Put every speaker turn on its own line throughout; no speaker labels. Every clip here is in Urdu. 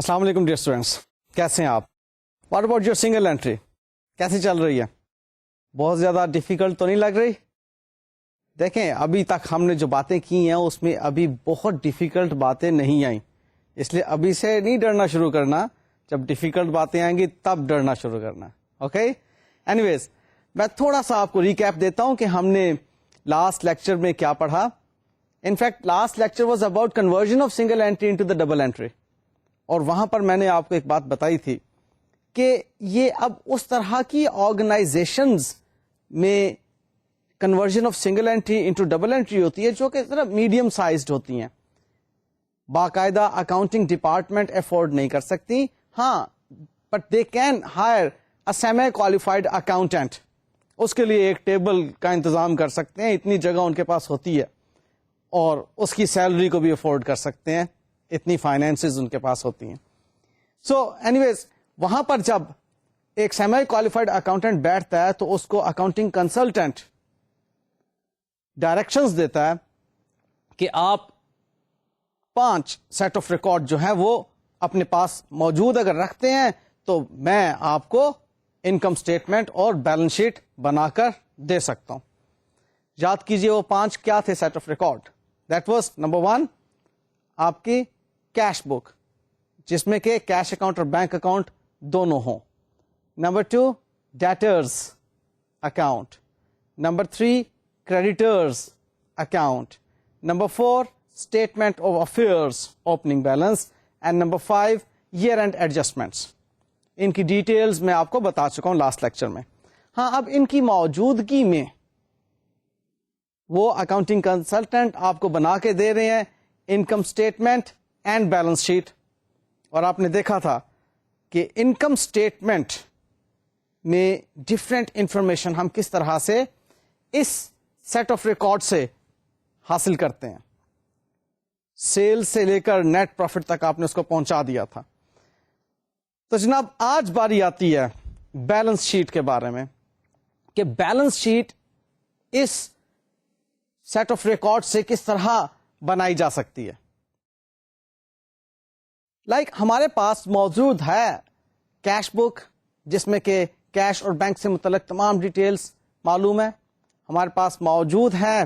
السلام علیکم ڈیئر اسٹوڈینٹس، کیسے ہیں آپ؟ What about your single entry? کیسی چل رہی ہے؟ بہت زیادہ ڈیفیکلٹ تو نہیں لگ رہی؟ دیکھیں ابھی تک ہم نے جو باتیں کی ہیں اس میں ابھی بہت ڈیفیکلٹ باتیں نہیں آئیں، اس لیے ابھی سے نہیں ڈرنا شروع کرنا، جب ڈیفیکلٹ باتیں آئیں گی تب ڈرنا شروع کرنا. اوکے اینی ویز میں تھوڑا سا آپ کو ریکیپ دیتا ہوں کہ ہم نے لاسٹ لیکچر میں کیا پڑھا. In fact last lecture was about conversion of single entry into the double entry, اور وہاں پر میں نے آپ کو ایک بات بتائی تھی کہ یہ اب اس طرح کی آرگنائزیشنز میں conversion of single entry into double entry ہوتی ہے جو کہ ذرا میڈیم سائزڈ ہوتی ہیں، باقاعدہ اکاؤنٹنگ ڈپارٹمنٹ افورڈ نہیں کر سکتی. ہاں but they can hire a semi qualified accountant, اس کے لیے ایک ٹیبل کا انتظام کر سکتے ہیں، اتنی جگہ ان کے پاس ہوتی ہے، اور اس کی سیلری کو بھی افورڈ کر سکتے ہیں، اتنی فائنینسز ان کے پاس ہوتی ہیں. سو اینی ویز وہاں پر جب ایک سیمی کوالیفائڈ اکاؤنٹنٹ بیٹھتا ہے تو اس کو اکاؤنٹنگ کنسلٹنٹ ڈائریکشنز دیتا ہے کہ آپ 5 سیٹ آف ریکارڈ جو ہیں وہ اپنے پاس موجود اگر رکھتے ہیں تو میں آپ کو انکم اسٹیٹمنٹ اور بیلنس شیٹ بنا کر دے سکتا ہوں. یاد کیجئے وہ 5 کیا تھے set of record. That was number 1 آپ کی کیش بک جس میں کہ کیش اکاؤنٹ اور بینک اکاؤنٹ دونوں ہوں. Number 2 debtors account. Number 3 creditors account. Number 4 statement of affairs opening balance. And number 5 year end adjustments. ان کی ڈیٹیلز میں آپ کو بتا چکا ہوں لاسٹ لیکچر میں. ہاں اب ان کی موجودگی میں وہ اکاؤنٹنگ کنسلٹنٹ آپ کو بنا کے دے رہے ہیں income statement and balance sheet. اور آپ نے دیکھا تھا کہ انکم اسٹیٹمنٹ میں ڈفرینٹ انفارمیشن ہم کس طرح سے اس سیٹ آف ریکارڈ سے حاصل کرتے ہیں. سیل سے لے کر نیٹ پروفٹ تک آپ نے اس کو پہنچا دیا تھا. تو جناب آج باری آتی ہے بیلنس شیٹ کے بارے میں کہ بیلنس شیٹ اس سیٹ آف ریکارڈ سے کس طرح بنائی جا سکتی ہے. ہمارے پاس موجود ہے کیش بک جس میں کہ کیش اور بینک سے متعلق تمام ڈیٹیلز معلوم ہے. ہمارے پاس موجود ہے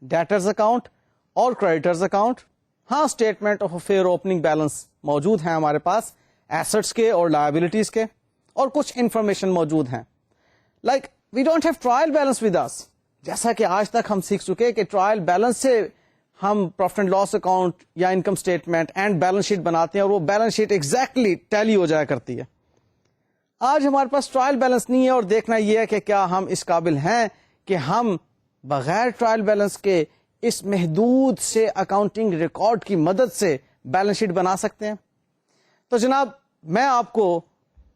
ڈیٹرز اکاؤنٹ اور کریڈیٹرز اکاؤنٹ. ہاں statement of affair opening balance موجود ہیں ہمارے پاس ایسٹس کے اور لائبلٹیز کے، اور کچھ انفارمیشن موجود ہیں. We don't have trial balance with us. جیسا کہ آج تک ہم سیکھ چکے کہ ٹرائل بیلنس سے ہم پروفٹ اینڈ لاس اکاؤنٹ یا income statement and balance sheet بناتے ہیں اور وہ بیلنس شیٹ ایگزیکٹلی ٹیلی ہو جایا کرتی ہے. آج ہمارے پاس ٹرائل بیلنس نہیں ہے، اور دیکھنا یہ ہے کہ کیا ہم اس قابل ہیں کہ ہم بغیر ٹرائل بیلنس کے اس محدود سے اکاؤنٹنگ ریکارڈ کی مدد سے بیلنس شیٹ بنا سکتے ہیں. تو جناب میں آپ کو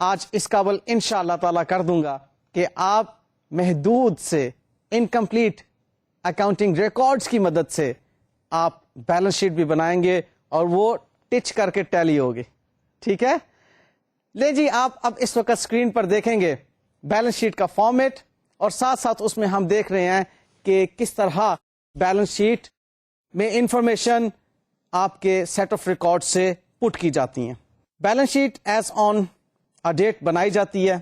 آج اس قابل انشاءاللہ تعالی کر دوں گا کہ آپ محدود سے انکمپلیٹ اکاؤنٹنگ ریکارڈز کی مدد سے آپ بیلنس شیٹ بھی بنائیں گے اور وہ ٹچ کر کے ٹیلی ہوگی. ٹھیک ہے، لے جی آپ اب اس وقت اسکرین پر دیکھیں گے بیلنس شیٹ کا فارمیٹ، اور ساتھ ساتھ اس میں ہم دیکھ رہے ہیں کہ کس طرح بیلنس شیٹ میں انفارمیشن آپ کے سیٹ آف ریکارڈ سے پٹ کی جاتی ہیں. Balance sheet as on date بنائی جاتی ہے.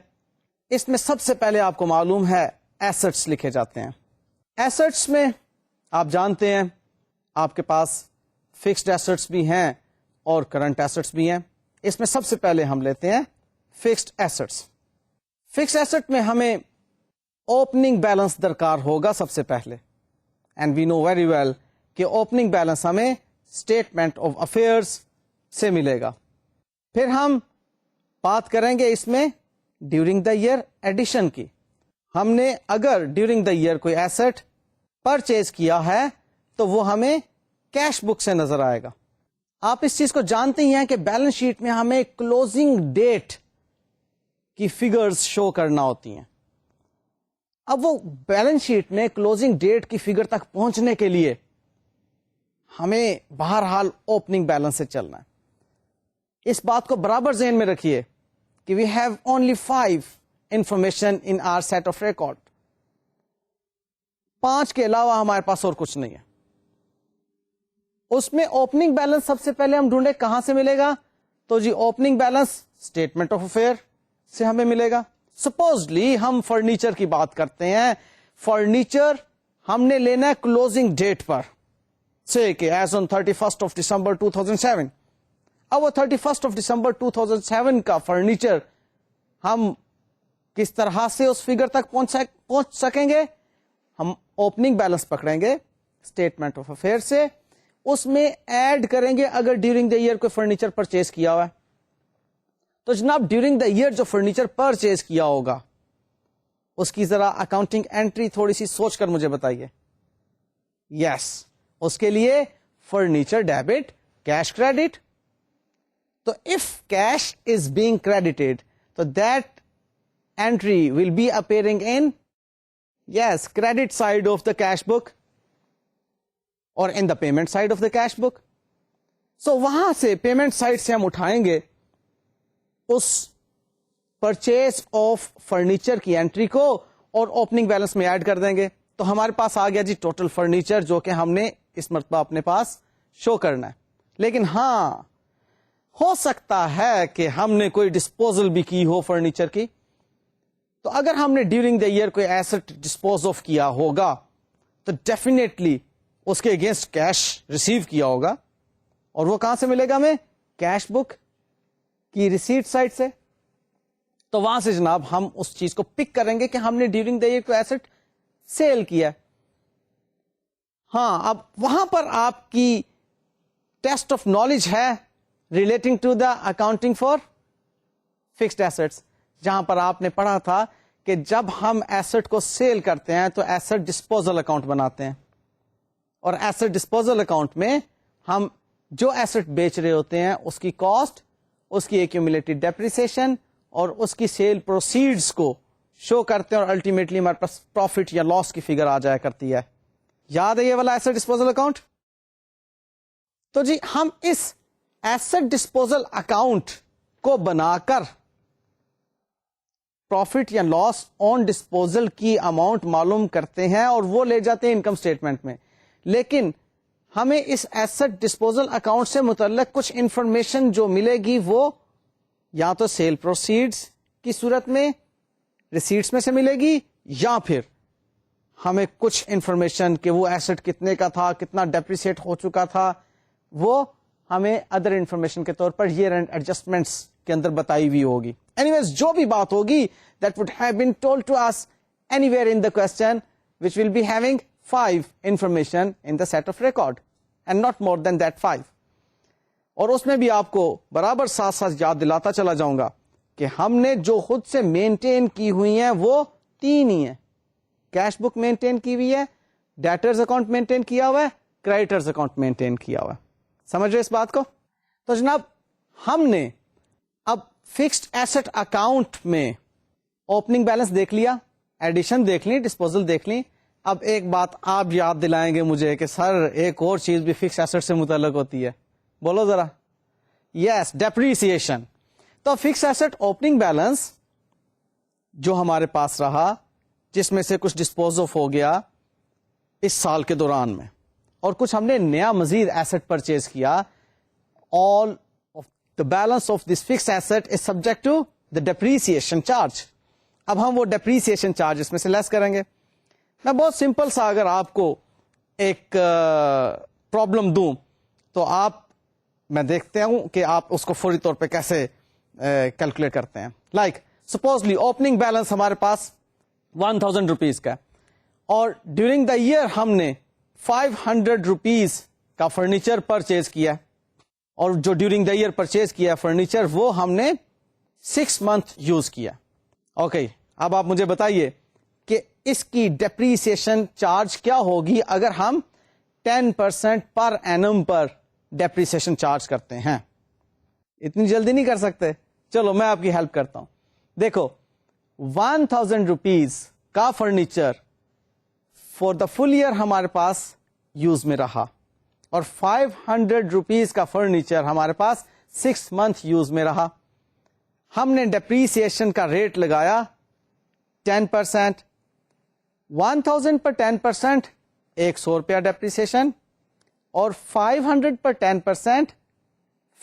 اس میں سب سے پہلے آپ کو معلوم ہے ایسٹس لکھے جاتے ہیں. ایسٹس میں آپ جانتے ہیں آپ کے پاس فکسڈ ایسٹس بھی ہیں اور کرنٹ ایسٹس بھی ہیں. اس میں سب سے پہلے ہم لیتے ہیں فکسڈ ایسٹس. فکسڈ ایسٹ میں ہمیں اوپننگ بیلنس درکار ہوگا سب سے پہلے، and we know very well کہ اوپننگ بیلنس ہمیں اسٹیٹمنٹ آف افیئرس سے ملے گا. پھر ہم بات کریں گے اس میں ڈیورنگ دا ایئر ایڈیشن کی. ہم نے اگر ڈیورنگ دا ایئر کوئی ایسٹ پرچیز کیا ہے تو وہ ہمیں کیش بک سے نظر آئے گا. آپ اس چیز کو جانتے ہی ہیں کہ بیلنس شیٹ میں ہمیں کلوزنگ ڈیٹ کی فگرز شو کرنا ہوتی ہیں. اب وہ بیلنس شیٹ میں کلوزنگ ڈیٹ کی فگر تک پہنچنے کے لیے ہمیں بہرحال اوپننگ بیلنس سے چلنا ہے. اس بات کو برابر ذہن میں رکھیے کہ we have only 5 information in our set of record. 5 کے علاوہ ہمارے پاس اور کچھ نہیں ہے. اس میں اوپننگ بیلنس سب سے پہلے ہم ڈھونڈے کہاں سے ملے گا؟ تو جی opening balance statement of affair سے ہمیں ملے گا. سپوزلی ہم فرنیچر کی بات کرتے ہیں, فرنیچر ہم نے لینا ہے کلوزنگ ڈیٹ پر, سے کہ ایز آن 31 December 2007. اب وہ 31 December 2007 کا فرنیچر ہم کس طرح سے اس فگر تک پہنچ سکیں گے؟ ہم اوپننگ بیلنس پکڑیں گے اسٹیٹمنٹ آف افیئر سے, اس میں ایڈ کریں گے اگر ڈیورنگ دا ایئر کوئی فرنیچر پرچیز کیا ہوا ہے تو جناب ڈیورنگ دا ایئر جو فرنیچر پرچیز کیا ہوگا اس کی ذرا اکاؤنٹنگ انٹری تھوڑی سی سوچ کر مجھے بتائیے. یس, اس کے لیے فرنیچر ڈیبٹ کیش کریڈٹ. تو if cash is being credited تو that entry will be appearing in, yes, credit side of the cash book or in the payment side of the cash book. So وہاں سے پیمنٹ سائڈ سے ہم اٹھائیں گے اس پرچیز آف فرنیچر کی انٹری کو اور اوپننگ بیلنس میں ایڈ کر دیں گے. تو ہمارے پاس آ گیا جی ٹوٹل فرنیچر جو کہ ہم نے اس مرتبہ اپنے پاس شو کرنا ہے. لیکن ہاں ہو سکتا ہے کہ ہم نے کوئی ڈسپوزل بھی کی ہو فرنیچر کی, تو اگر ہم نے ڈیورنگ دا ایئر کوئی ایسٹ ڈسپوز آف کیا ہوگا تو ڈیفینیٹلی اس کے اگینسٹ کیش ریسیو کیا ہوگا, اور وہ کہاں سے ملے گا ہمیں؟ کیش بک کی ریسیٹ سائڈ سے. تو وہاں سے جناب ہم اس چیز کو پک کریں گے کہ ہم نے ڈیورنگ دا ایئر کوئی ایسٹ سیل کیا. ہاں, اب وہاں پر آپ کی ٹیسٹ آف نالج ہے relating to the accounting for fixed assets, جہاں پر آپ نے پڑھا تھا کہ جب ہم ایسٹ کو سیل کرتے ہیں تو ایسٹ ڈسپوزل اکاؤنٹ بناتے ہیں, اور ایسٹ ڈسپوزل اکاؤنٹ میں ہم جو ایسٹ بیچ رہے ہوتے ہیں اس کی کاسٹ, اس کی ایکیومولیٹڈ ڈیپریسیشن اور اس کی سیل پروسیڈز کو شو کرتے ہیں, اور الٹیمیٹلی ہمارے پاس پروفٹ یا لاس کی فگر آ جایا کرتی ہے. یاد ہے یہ والا ایسٹ ڈسپوزل اکاؤنٹ؟ تو جی ہم اس ایسٹ ڈسپوزل اکاؤنٹ کو بنا کر پروفٹ یا لاس آن ڈسپوزل کی اماؤنٹ معلوم کرتے ہیں اور وہ لے جاتے ہیں انکم اسٹیٹمنٹ میں. لیکن ہمیں اس ایسٹ ڈسپوزل اکاؤنٹ سے متعلق کچھ انفارمیشن جو ملے گی وہ یا تو سیل پروسیڈز کی صورت میں ریسیٹس میں سے ملے گی, یا پھر ہمیں کچھ انفارمیشن کہ وہ ایسٹ کتنے کا تھا, کتنا ڈیپریسیٹ ہو چکا تھا, وہ ہمیں ادر انفارمیشن کے طور پر ایئر اینڈ ایڈجسٹمنٹس کے اندر بتائی ہوئی ہوگی. Anyways, جو بھی بات ہوگی that would have been told to us anywhere in the question, which will be having 5 information in the set of record and not more than that 5. اور اس میں بھی آپ کو برابر ساتھ ساتھ یاد دلاتا چلا جاؤں گا کہ ہم نے جو خود سے مینٹین کی ہوئی ہیں وہ 3 ہی ہیں. کیش بک مینٹین کی ہوئی ہے, ڈیٹرز اکاؤنٹ مینٹین کیا ہوا ہے, کریڈیٹرز اکاؤنٹ مینٹین کیا ہوا ہے. سمجھ رہے اس بات کو؟ تو جناب ہم نے اب فکسڈ ایسٹ اکاؤنٹ میں اوپننگ بیلنس دیکھ لیا, ایڈیشن دیکھ لی, ڈسپوزل دیکھ لی. اب ایک بات آپ یاد دلائیں گے مجھے کہ سر ایک اور چیز بھی فکس ایسٹ سے متعلق ہوتی ہے, بولو ذرا. یس, ڈیپریسیشن. تو فکس ایسٹ اوپننگ بیلنس جو ہمارے پاس رہا, جس میں سے کچھ ڈسپوز آف ہو گیا اس سال کے دوران میں, اور کچھ ہم نے نیا مزید ایسٹ پرچیز کیا, all of the balance of this fixed asset is subject to the depreciation charge. اب ہم وہ ڈیپریسیشن چارج اس میں سے لیس کریں گے. میں بہت سمپل سا اگر آپ کو ایک پرابلم دوں تو میں دیکھتے ہوں کہ آپ اس کو فوری طور پہ کیسے کیلکولیٹ کرتے ہیں. لائک سپوزلی اوپننگ بیلنس ہمارے پاس 1000 روپیز کا, اور ڈیورنگ دا ایئر ہم نے 500 روپیز کا فرنیچر پرچیز کیا, اور جو ڈیورنگ دا ایئر پرچیز کیا فرنیچر وہ ہم نے 6 منتھ یوز کیا. اوکے, اب آپ مجھے بتائیے کہ اس کی ڈیپریسیشن چارج کیا ہوگی اگر ہم 10% پر اینم پر ڈیپریسیشن چارج کرتے ہیں. اتنی جلدی نہیں کر سکتے, چلو میں آپ کی ہیلپ کرتا ہوں. دیکھو 1000 روپیز کا furniture for the full year ہمارے پاس یوز میں رہا, اور 500 روپیز کا فرنیچر ہمارے پاس 6 منتھ یوز میں رہا. ہم نے ڈیپریسیشن کا ریٹ لگایا 10%. 1000 پر 10% 100 روپیہ ڈیپریسیشن, اور 500 پر 10%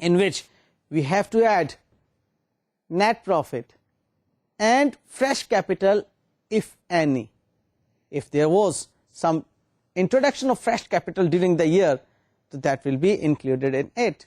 in which we have to add net profit and fresh capital if any. If there was some introduction of fresh capital during the year, so that will be included in it.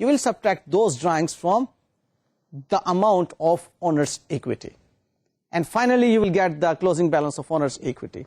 you will subtract those drawings from the amount of owner's equity. And finally you will get the closing balance of owner's equity.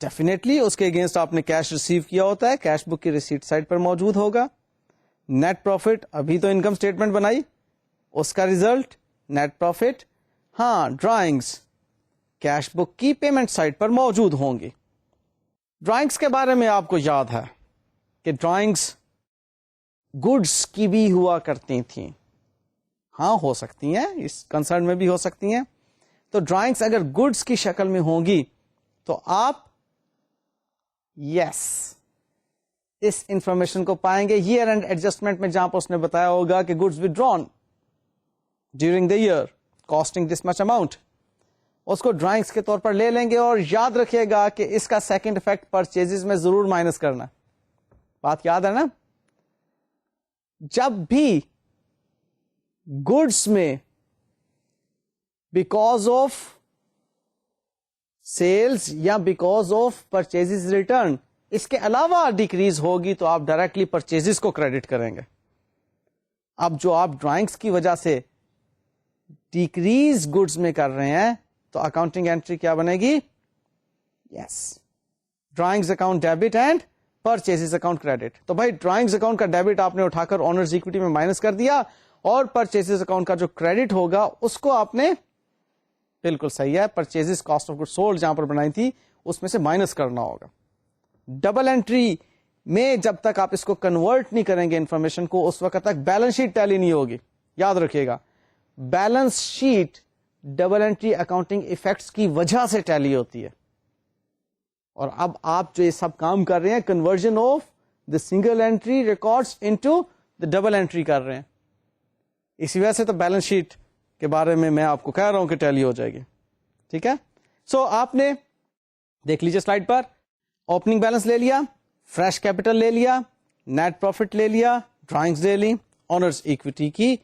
Definitely اس کے اگینسٹ آپ نے کیش ریسیو کیا ہوتا ہے, کیش بک کی ریسیٹ سائڈ پر موجود ہوگا. نیٹ پروفٹ, ابھی تو انکم اسٹیٹمنٹ بنائی, اس کا ریزلٹ نیٹ پروفٹ. ہاں, ڈرائنگس کیش بک کی پیمنٹ سائڈ پر موجود ہوں گی. ڈرائنگس کے بارے میں آپ کو یاد ہے کہ ڈرائنگس گڈس کی بھی ہوا کرتی تھیں. ہاں, ہو سکتی ہیں, اس کنسرن میں بھی ہو سکتی ہیں. تو ڈرائنگس اگر گڈس کی شکل میں ہوں گی تو آپ اس انفارمیشن کو پائیں گے ایئر اینڈ ایڈجسٹمنٹ میں, جہاں پر اس نے بتایا ہوگا کہ goods withdrawn during the year costing this much amount. اس کو ڈرائنگس کے طور پر لے لیں گے, اور یاد رکھیے گا کہ اس کا سیکنڈ افیکٹ پرچیز میں ضرور مائنس کرنا. بات یاد ہے نا؟ جب بھی گڈس میں بیکاز آف سیلز یا بیکاز آف پرچیز ریٹرن اس کے علاوہ ڈیکریز ہوگی تو آپ ڈائریکٹلی پرچیز کو کریڈٹ کریں گے. اب جو آپ ڈرائنگس کی وجہ سے ڈیکریز گڈس میں کر رہے ہیں تو اکاؤنٹنگ انٹری کیا بنے گی؟ Drawings account debit and purchase account credit. تو بھائی ڈرائنگز اکاؤنٹ کا ڈیبٹ آپ نے اٹھا کر اونرز اکوٹی میں مائنس کر دیا, اور پرچیز اکاؤنٹ کا جو کریڈٹ ہوگا اس کو آپ نے, بالکل صحیح ہے, purchase cost of good sold جہاں پر بنائی تھی اس میں سے مائنس کرنا ہوگا. ڈبل انٹری میں جب تک آپ اس کو کنورٹ نہیں کریں گے انفارمیشن کو, اس وقت تک بیلنس شیٹ ٹیلی نہیں ہوگی. یاد رکھیے گا, balance sheet double entry accounting effects کی وجہ سے ٹیلی ہوتی ہے. اور اب آپ جو یہ سب کام کر رہے ہیں, conversion of the single entry records into the double entry کر رہے ہیں, اسی وجہ سے تو بیلنس شیٹ کے بارے میں آپ کو کہہ رہا ہوں کہ ٹیلی ہو جائے گی. ٹھیک ہے, سو آپ نے دیکھ لیجیے سلائڈ پر, اوپننگ بیلنس لے لیا, فریش کیپٹل لے لیا, نیٹ پروفٹ لے لیا, ڈرائنگز لے لی, آنرز اکوٹی کی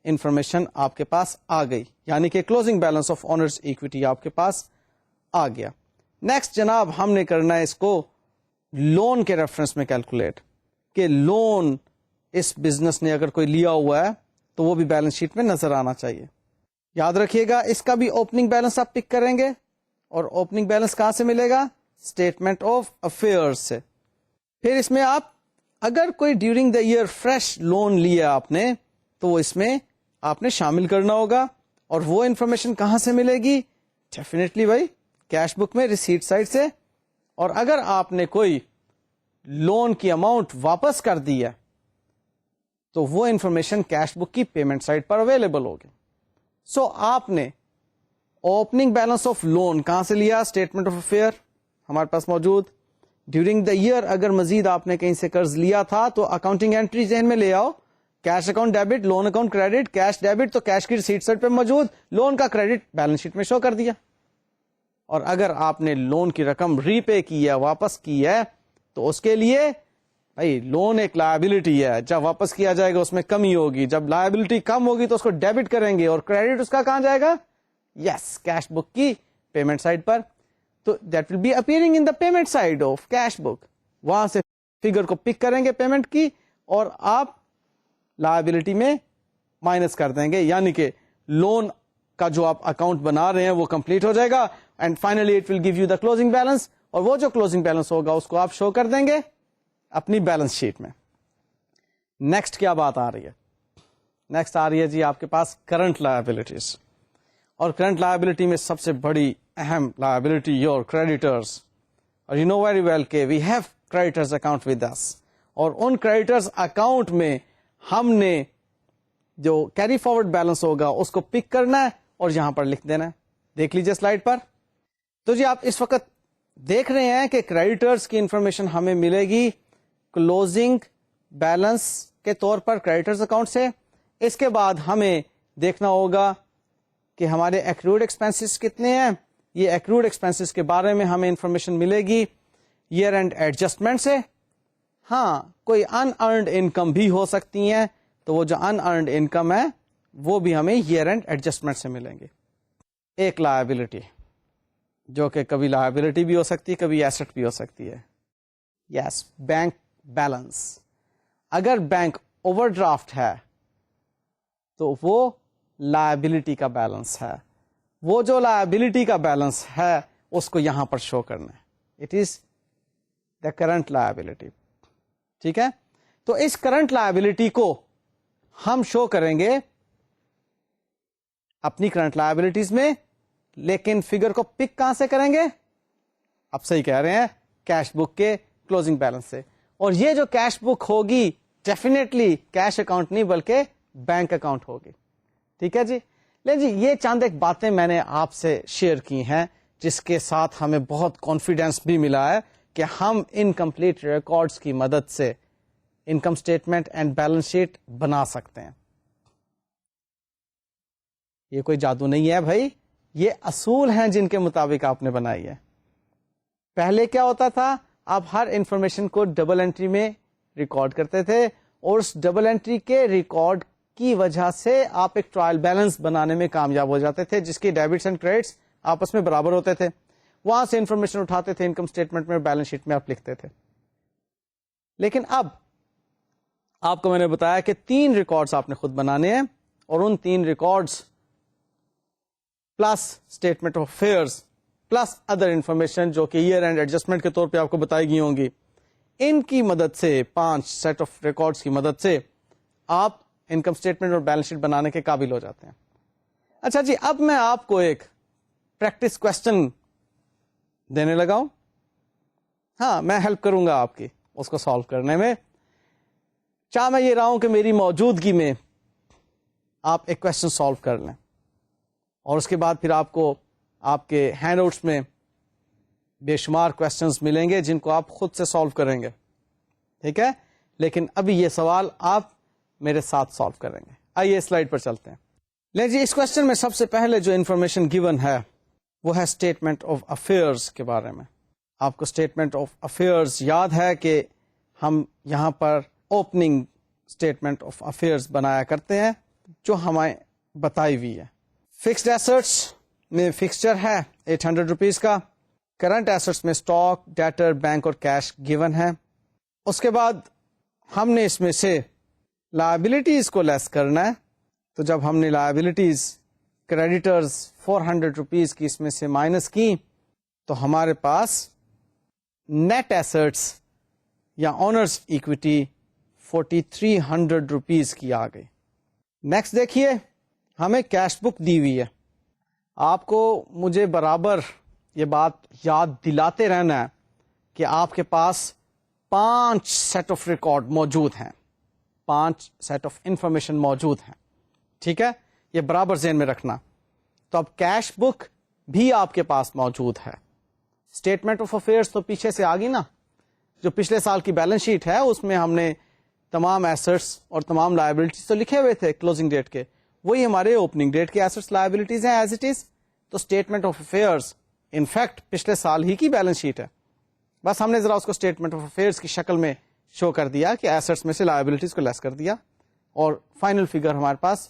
انفارمیشن آپ کے پاس آ گئی, یعنی کہ closing balance of honours equity آپ کے پاس آ گیا. نیکسٹ جناب ہم نے کرنا ہے اس کو لون کے ریفرنس میں کیلکولیٹ, کہ لون اس بزنس نے اگر کوئی لیا ہوا ہے تو وہ بھی بیلنس شیٹ میں نظر آنا چاہیے. یاد رکھیے گا اس کا بھی اوپننگ بیلنس آپ پک کریں گے, اور اوپننگ بیلنس کہاں سے ملے گا؟ اسٹیٹمنٹ آف افیئرس سے. پھر اس میں آپ اگر کوئی during the year fresh loan لیا آپ نے تو وہ اس میں آپ نے شامل کرنا ہوگا. اور وہ انفارمیشن کہاں سے ملے گی؟ ڈیفینیٹلی بھائی کیش بک میں ریسیٹ سائڈ سے. اور اگر آپ نے کوئی لون کی اماؤنٹ واپس کر دی ہے تو وہ انفارمیشن کیش بک کی پیمنٹ سائڈ پر اویلیبل ہوگی. سو آپ نے اوپننگ بیلنس آف لون کہاں سے لیا؟ اسٹیٹمنٹ آف افیئر ہمارے پاس موجود. ڈیورنگ دا ایئر اگر مزید آپ نے کہیں سے قرض لیا تھا تو اکاؤنٹنگ انٹری ذہن میں لے آؤ, cash account debit, loan account credit. Cash debit تو کیش کی ریسیٹ سائڈ پہ موجود, لون کا کریڈٹ بیلنس شیٹ میں شو کر دیا. اور اگر آپ نے لون کی رقم ری پے کی ہے, واپس کی ہے, تو اس کے لیے بھائی لون ایک لائبلٹی ہے, جب واپس کیا جائے گا اس میں کمی ہوگی, جب لائبلٹی کم ہوگی تو اس کو ڈیبٹ کریں گے, اور کریڈٹ اس کا کہاں جائے گا؟ کیش بک کی پیمنٹ سائڈ پر. تو that will be appearing in the payment side of cash book. وہاں سے فگر کو پک کریں گے پیمنٹ کی, اور آپ لائبلٹی میں مائنس کر دیں گے, یعنی کہ لون کا جو آپ اکاؤنٹ بنا رہے ہیں وہ کمپلیٹ ہو جائے گا, and finally it will give you the closing balance. اور وہ جو کلوزنگ بیلنس ہوگا اس کو آپ شو کر دیں گے اپنی بیلنس شیٹ میں. نیکسٹ کیا بات آ رہی ہے؟ نیکسٹ آ رہی ہے جی آپ کے پاس کرنٹ لائبلٹیز. اور کرنٹ لائبلٹی میں سب سے بڑی اہم لائبلٹی یور کریڈیٹرز. اور یو نو ویری ویل کہ we have creditors account with us, اور ان کریڈیٹرز اکاؤنٹ میں ہم نے جو کیری فارورڈ بیلنس ہوگا اس کو پک کرنا ہے اور یہاں پر لکھ دینا ہے. دیکھ لیجیے سلائڈ پر. تو جی آپ اس وقت دیکھ رہے ہیں کہ کریڈیٹرز کی انفارمیشن ہمیں ملے گی کلوزنگ بیلنس کے طور پر کریڈیٹرز اکاؤنٹ سے. اس کے بعد ہمیں دیکھنا ہوگا کہ ہمارے ایکروڈ ایکسپینسز کتنے ہیں. یہ ایکروڈ ایکسپینسز کے بارے میں ہمیں انفارمیشن ملے گی ایئر اینڈ ایڈجسٹمنٹ سے. ہاں, کوئی ان ارنڈ انکم بھی ہو سکتی ہیں, تو وہ جو ان ارنڈ انکم ہے وہ بھی ہمیں ایئر اینڈ ایڈجسٹمنٹ سے ملیں گے. ایک لائبلٹی جو کہ کبھی لائبلٹی بھی ہو سکتی ہے, کبھی ایسٹ بھی ہو سکتی ہے. Bank balance. اگر بینک اوور ڈرافٹ ہے تو وہ لائبلٹی کا بیلنس ہے. وہ جو لائبلٹی کا بیلنس ہے اس کو یہاں پر شو کرنا ہے. It is the current liability. ٹھیک ہے, تو اس کرنٹ لائبلٹی کو ہم شو کریں گے اپنی کرنٹ لائبلٹیز میں, لیکن فگر کو پک کہاں سے کریں گے؟ آپ صحیح کہہ رہے ہیں, کیش بک کے کلوزنگ بیلنس سے. اور یہ جو کیش بک ہوگی ڈیفینیٹلی کیش اکاؤنٹ نہیں بلکہ بینک اکاؤنٹ ہوگی. ٹھیک ہے جی. لے جی, یہ چند ایک باتیں میں نے آپ سے شیئر کی ہیں جس کے ساتھ ہمیں بہت کانفیڈینس بھی ملا ہے کہ ہم انکمپلیٹ ریکارڈز کی مدد سے income statement and balance sheet بنا سکتے ہیں. یہ کوئی جادو نہیں ہے بھائی, یہ اصول ہیں جن کے مطابق آپ نے بنائی ہے. پہلے کیا ہوتا تھا, آپ ہر انفارمیشن کو ڈبل انٹری میں ریکارڈ کرتے تھے, اور اس ڈبل انٹری کے ریکارڈ کی وجہ سے آپ ایک ٹرائل بیلنس بنانے میں کامیاب ہو جاتے تھے جس کی ڈیبٹس اینڈ کریڈٹس آپس میں برابر ہوتے تھے. وہاں سے انفارمیشن اٹھاتے تھے, انکم اسٹیٹمنٹ میں بیلنس شیٹ میں آپ لکھتے تھے. لیکن اب آپ کو میں نے بتایا کہ 3 ریکارڈز آپ نے خود بنانے ہیں, اور ان 3 records plus statement of affairs plus other information جو کہ ایئر اینڈ ایڈجسٹمنٹ کے طور پہ آپ کو بتائی گئی ہوں گی, ان کی مدد سے 5 سیٹ آف ریکارڈز کی مدد سے آپ انکم اسٹیٹمنٹ اور بیلنس شیٹ بنانے کے قابل ہو جاتے ہیں. اچھا جی, اب میں آپ کو ایک پریکٹس کوشچن دینے لگا ہوں. ہاں, میں ہیلپ کروں گا آپ کی اس کو سالو کرنے میں. چاہ میں یہ رہا ہوں کہ میری موجودگی میں آپ ایک کوشچن سالو کر لیں, اور اس کے بعد پھر آپ کو آپ کے ہینڈ آؤٹس میں بے شمار کوشچنز ملیں گے جن کو آپ خود سے سالو کریں گے. ٹھیک ہے, لیکن ابھی یہ سوال آپ میرے ساتھ سالو کریں گے. آئیے سلائڈ پر چلتے ہیں. لیں جی, اس کوشچن میں سب سے پہلے جو انفارمیشن گیون ہے وہ ہے اسٹیٹمنٹ آف افیئرس کے بارے میں. آپ کو اسٹیٹمنٹ آف افیئرس یاد ہے کہ ہم یہاں پر اوپننگ اسٹیٹمنٹ آف افیئرس بنایا کرتے ہیں جو ہمیں بتائی ہوئی ہے. فکسڈ ایسٹس میں فکسچر ہے 800 روپیز کا. کرنٹ ایسٹس میں اسٹاک, ڈیٹر, بینک اور کیش گیون ہے. اس کے بعد ہم نے اس میں سے لائبلٹیز کو لیس کرنا ہے. تو جب ہم نے لائبلٹیز کریڈیٹرز 400 روپیز کی اس میں سے مائنس کی تو ہمارے پاس نیٹ ایسٹس یا آنرز ایکویٹی 4300 روپیز کی آ گئی. نیکسٹ دیکھیے, ہمیں کیش بک دی ہوئی ہے. آپ کو مجھے برابر یہ بات یاد دلاتے رہنا ہے کہ آپ کے پاس 5 سیٹ آف ریکارڈ موجود ہیں, 5 سیٹ آف انفارمیشن موجود ہیں. ٹھیک ہے, یہ برابر ذہن میں رکھنا. تو اب کیش بک بھی آپ کے پاس موجود ہے. اسٹیٹمنٹ آف افیئرس تو پیچھے سے آ گئی نا, جو پچھلے سال کی بیلنس شیٹ ہے اس میں ہم نے تمام ایسٹس اور تمام لائبلٹیز تو لکھے ہوئے تھے کلوزنگ ڈیٹ کے, وہی ہمارے اوپننگ ڈیٹ کے ایسٹس لائبلٹیز ہیں ایز اٹ از. تو اسٹیٹمنٹ آف افیئرس انفیکٹ پچھلے سال ہی کی بیلنس شیٹ ہے, بس ہم نے ذرا اس کو اسٹیٹمنٹ آف افیئرس کی شکل میں شو کر دیا کہ ایسٹس میں سے لائبلٹیز کو لیس کر دیا, اور فائنل فگر ہمارے پاس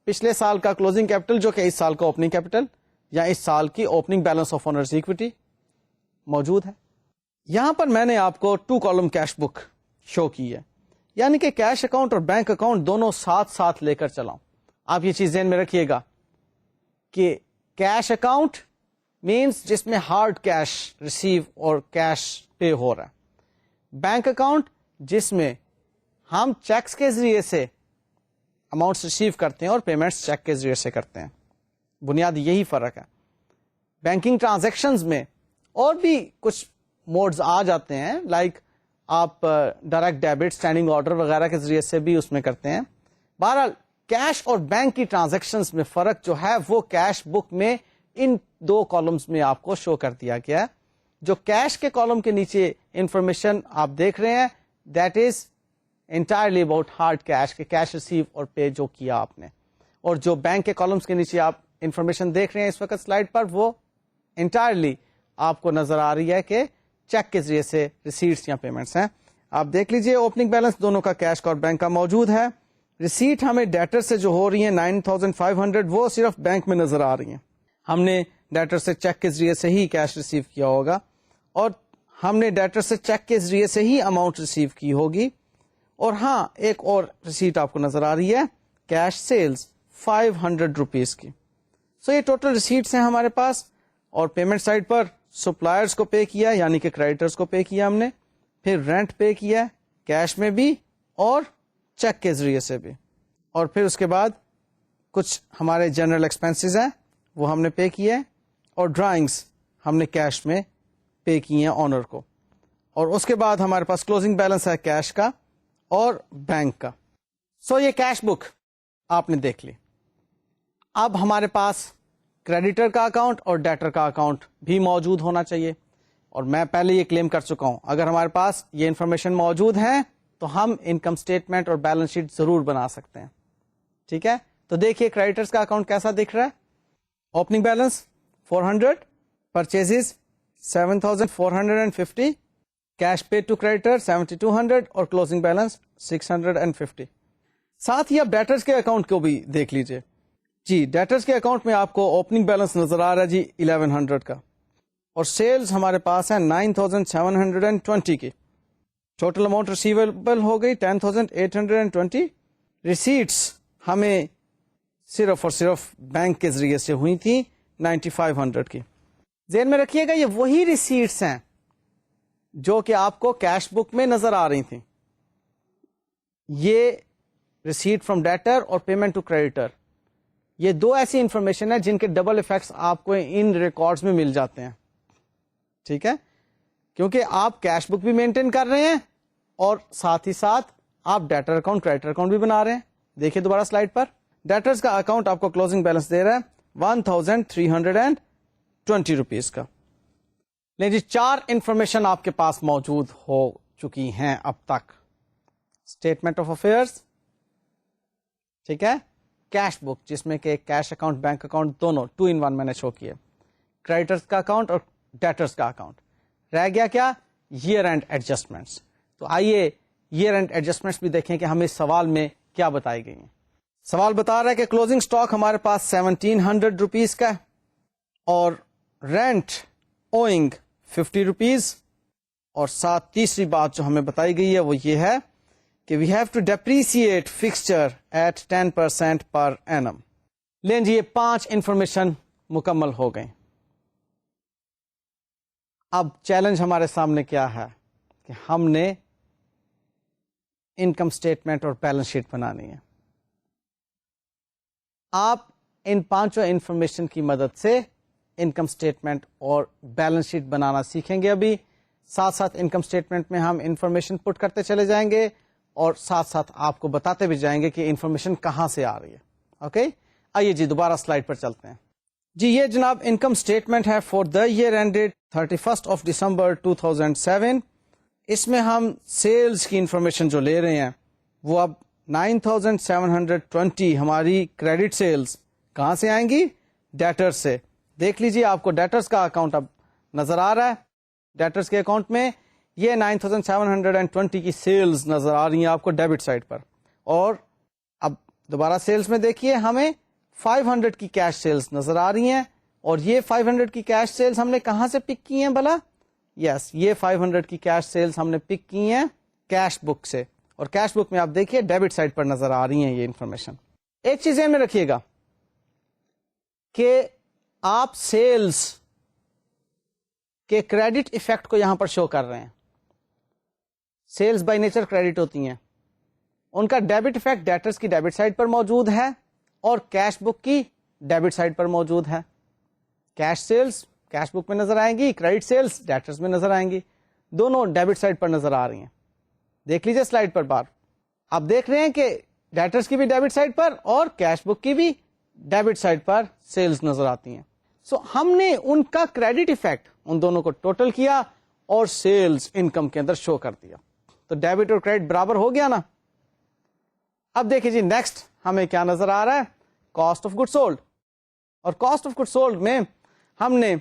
پچھلے سال کا کلوزنگ کیپٹل جو کہ اس سال کا اوپننگ کیپٹل یا اس سال کی opening balance of honours equity موجود ہے. یہاں پر میں نے آپ کو 2 کالم کیش بک شو کی ہے, یعنی کہ کیش اکاؤنٹ اور بینک اکاؤنٹ دونوں ساتھ ساتھ لے کر چلاؤں. آپ یہ چیز ذہن میں رکھیے گا کہ کیش اکاؤنٹ مینس جس میں ہارڈ کیش ریسیو اور کیش پے ہو رہا ہے. بینک اکاؤنٹ جس میں ہم چیکس کے ذریعے سے اماؤنٹس ریسیو کرتے ہیں اور پیمنٹس چیک کے ذریعے سے کرتے ہیں. بنیادی یہی فرق ہے. بینکنگ ٹرانزیکشنز میں اور بھی کچھ موڈز آ جاتے ہیں, لائک آپ ڈائریکٹ ڈیبٹ, اسٹینڈنگ آرڈر وغیرہ کے ذریعے سے بھی اس میں کرتے ہیں. بہرحال کیش اور بینک کی ٹرانزیکشنز میں فرق جو ہے وہ کیش بک میں ان 2 کالمز میں آپ کو شو کر دیا گیا ہے. جو کیش کے کالم کے نیچے انفارمیشن آپ دیکھ رہے ہیں that is entirely about hard cash, کے کیش ریسیو اور پے جو کیا آپ نے. اور جو بینک کے کالمز کے نیچے آپ انفارمیشن دیکھ رہے ہیں اس وقت سلائڈ پر, وہ انٹائرلی آپ کو نظر آ رہی ہے کہ چیک کے ذریعے سے ریسیٹس یا پیمنٹس ہیں. آپ دیکھ لیجئے اوپننگ بیلنس دونوں کا کیش کا اور بینک کا موجود ہے. ریسیٹ ہمیں ڈیٹر سے جو ہو رہی ہیں 9500 وہ صرف بینک میں نظر آ رہی ہیں. ہم نے ڈیٹر سے چیک کے ذریعے سے ہی کیش ریسیو کیا ہوگا, اور ہم نے ڈیٹر سے چیک کے ذریعے سے ہی اماؤنٹ ریسیو کی ہوگی. اور ہاں, ایک اور ریسیٹ آپ کو نظر آ رہی ہے کیش سیلز 500 روپیز کی. سو یہ ٹوٹل ریسیٹس ہیں ہمارے پاس, اور پیمنٹ سائڈ پر سپلائرز کو پے کیا یعنی کہ کریڈیٹرز کو پے کیا ہم نے, پھر رینٹ پے کیا کیش میں بھی اور چیک کے ذریعے سے بھی, اور پھر اس کے بعد کچھ ہمارے جنرل ایکسپینسز ہیں وہ ہم نے پے کیے, اور ڈرائنگس ہم نے کیش میں پے کی ہیں آنر کو, اور اس کے بعد ہمارے پاس کلوزنگ بیلنس ہے کیش کا اور بینک کا. سو یہ کیش بک آپ نے دیکھ لی. اب ہمارے پاس کریڈیٹر کا اکاؤنٹ اور ڈیٹر کا اکاؤنٹ بھی موجود ہونا چاہیے, اور میں پہلے یہ کلیم کر چکا ہوں اگر ہمارے پاس یہ انفارمیشن موجود ہے تو ہم انکم اسٹیٹمنٹ اور بیلنس شیٹ ضرور بنا سکتے ہیں. ٹھیک ہے, تو دیکھیے کریڈیٹرز کا اکاؤنٹ کیسا دکھ رہا ہے. Opening balance 400, purchases 7450, cash pay to creditor 7200 اور کلوزنگ بیلنس 650. ساتھ ہی آپ ڈیٹرز کے اکاؤنٹ کو بھی دیکھ لیجئے. جی ڈیٹرز کے اکاؤنٹ میں آپ کو اوپننگ بیلنس نظر آ رہا ہے جی 1100 کا, اور سیلز ہمارے پاس ہے 9720 کی. ٹوٹل اماؤنٹ ریسیویبل ہو گئی 10820. ریسیٹس ہمیں صرف اور صرف بینک کے ذریعے سے ہوئی تھی 9500 کی. ذہن میں رکھیے گا یہ وہی ریسیٹس ہیں جو کہ آپ کو کیش بک میں نظر آ رہی تھیں. یہ ریسیٹ فرام ڈیٹر اور پیمنٹ ٹو کریڈیٹر, یہ دو ایسی انفارمیشن ہے جن کے ڈبل ایفیکٹس آپ کو ان ریکارڈز میں مل جاتے ہیں. ٹھیک ہے, کیونکہ آپ کیش بک بھی مینٹین کر رہے ہیں اور ساتھ ہی ساتھ آپ ڈیٹر اکاؤنٹ کریڈیٹر اکاؤنٹ بھی بنا رہے ہیں. دیکھیے دوبارہ سلائڈ پر, ڈیٹرز کا اکاؤنٹ آپ کو کلوزنگ بیلنس دے رہا ہے 1320 روپیز کا. لیں جی, 4 انفارمیشن آپ کے پاس موجود ہو چکی ہیں اب تک. اسٹیٹمنٹ آف افیئرس, ٹھیک ہے, کیش بک جس میں کہ کیش اکاؤنٹ بینک اکاؤنٹ دونوں 2 in 1 میں نے شو کیے, کریڈیٹرز کا اکاؤنٹ اور ڈیٹرز کا اکاؤنٹ. رہ گیا کیا, ایئر اینڈ ایڈجسٹمنٹس. تو آئیے ایئر اینڈ ایڈجسٹمنٹس بھی دیکھیں کہ ہمیں اس سوال میں کیا بتائی گئی ہیں. سوال بتا رہا ہے کہ کلوزنگ سٹاک ہمارے پاس 1700 روپیز کا ہے, اور رینٹ اوئنگ 50 روپیز, اور ساتھ تیسری بات جو ہمیں بتائی گئی ہے وہ یہ ہے کہ we have to depreciate fixture at 10% per annum. لیں جی, یہ 5 انفارمیشن مکمل ہو گئیں. اب چیلنج ہمارے سامنے کیا ہے کہ ہم نے انکم اسٹیٹمنٹ اور بیلنس شیٹ بنانی ہے. آپ ان 5 انفارمیشن کی مدد سے انکم اسٹیٹمنٹ اور بیلنس شیٹ بنانا سیکھیں گے. ابھی ساتھ ساتھ انکم اسٹیٹمنٹ میں ہم انفارمیشن پٹ کرتے چلے جائیں گے اور ساتھ ساتھ آپ کو بتاتے بھی جائیں گے کہ انفارمیشن کہاں سے آ رہی ہے. اوکے, آئیے جی دوبارہ سلائڈ پر چلتے ہیں. جی یہ جناب انکم اسٹیٹمنٹ ہے for the year ended 31 December 2007. اس میں ہم سیلز کی انفارمیشن جو لے رہے ہیں وہ اب 9720 ہماری کریڈٹ سیلز کہاں سے آئیں گی, ڈیٹرز سے. دیکھ لیجیے آپ کو ڈیٹرز کا اکاؤنٹ اب نظر آ رہا ہے. ڈیٹرز کے اکاؤنٹ میں یہ 9720 کی سیلز نظر آ رہی ہیں آپ کو ڈیبٹ سائڈ پر. اور اب دوبارہ سیلز میں دیکھیے ہمیں 500 کی کیش سیلز نظر آ رہی ہیں, اور یہ 500 کی کیش سیلز ہم نے کہاں سے پک کی ہیں بھلا؟ یس, یہ 500 کی کیش سیلز ہم نے پک کی ہیں کیش بک سے, اور کیش بک میں آپ دیکھیے ڈیبٹ سائڈ پر نظر آ رہی ہیں یہ انفارمیشن. ایک چیز میں رکھیے گا کہ آپ سیلز کے کریڈٹ ایفیکٹ کو یہاں پر شو کر رہے ہیں. سیلز بائی نیچر کریڈٹ ہوتی ہیں, ان کا ڈیبٹ ایفیکٹ ڈیٹرز کی ڈیبٹ سائڈ پر موجود ہے اور کیش بک کی ڈیبٹ سائڈ پر موجود ہے. کیش سیلز کیش بک میں نظر آئیں گی, کریڈٹ سیلز ڈیٹرز میں نظر آئیں گی, دونوں ڈیبٹ سائڈ پر نظر آ رہی ہیں. دیکھ لیجیے سلائڈ پر بار, آپ دیکھ رہے ہیں کہ ڈیٹرز کی بھی ڈیبٹ سائڈ پر اور کیش بک کی بھی ڈیبٹ سائڈ پر سیلز نظر آتی ہیں. سو ہم نے ان کا کریڈٹ ایفیکٹ ان دونوں کو ٹوٹل کیا اور سیلز انکم کے اندر شو کر دیا. تو ڈیبٹ اور کریڈٹ برابر ہو گیا نا. اب دیکھیں جی نیکسٹ ہمیں کیا نظر آ رہا ہے, کاسٹ آف گڈ سولڈ. اور کاسٹ آف گڈ سولڈ میں ہم نے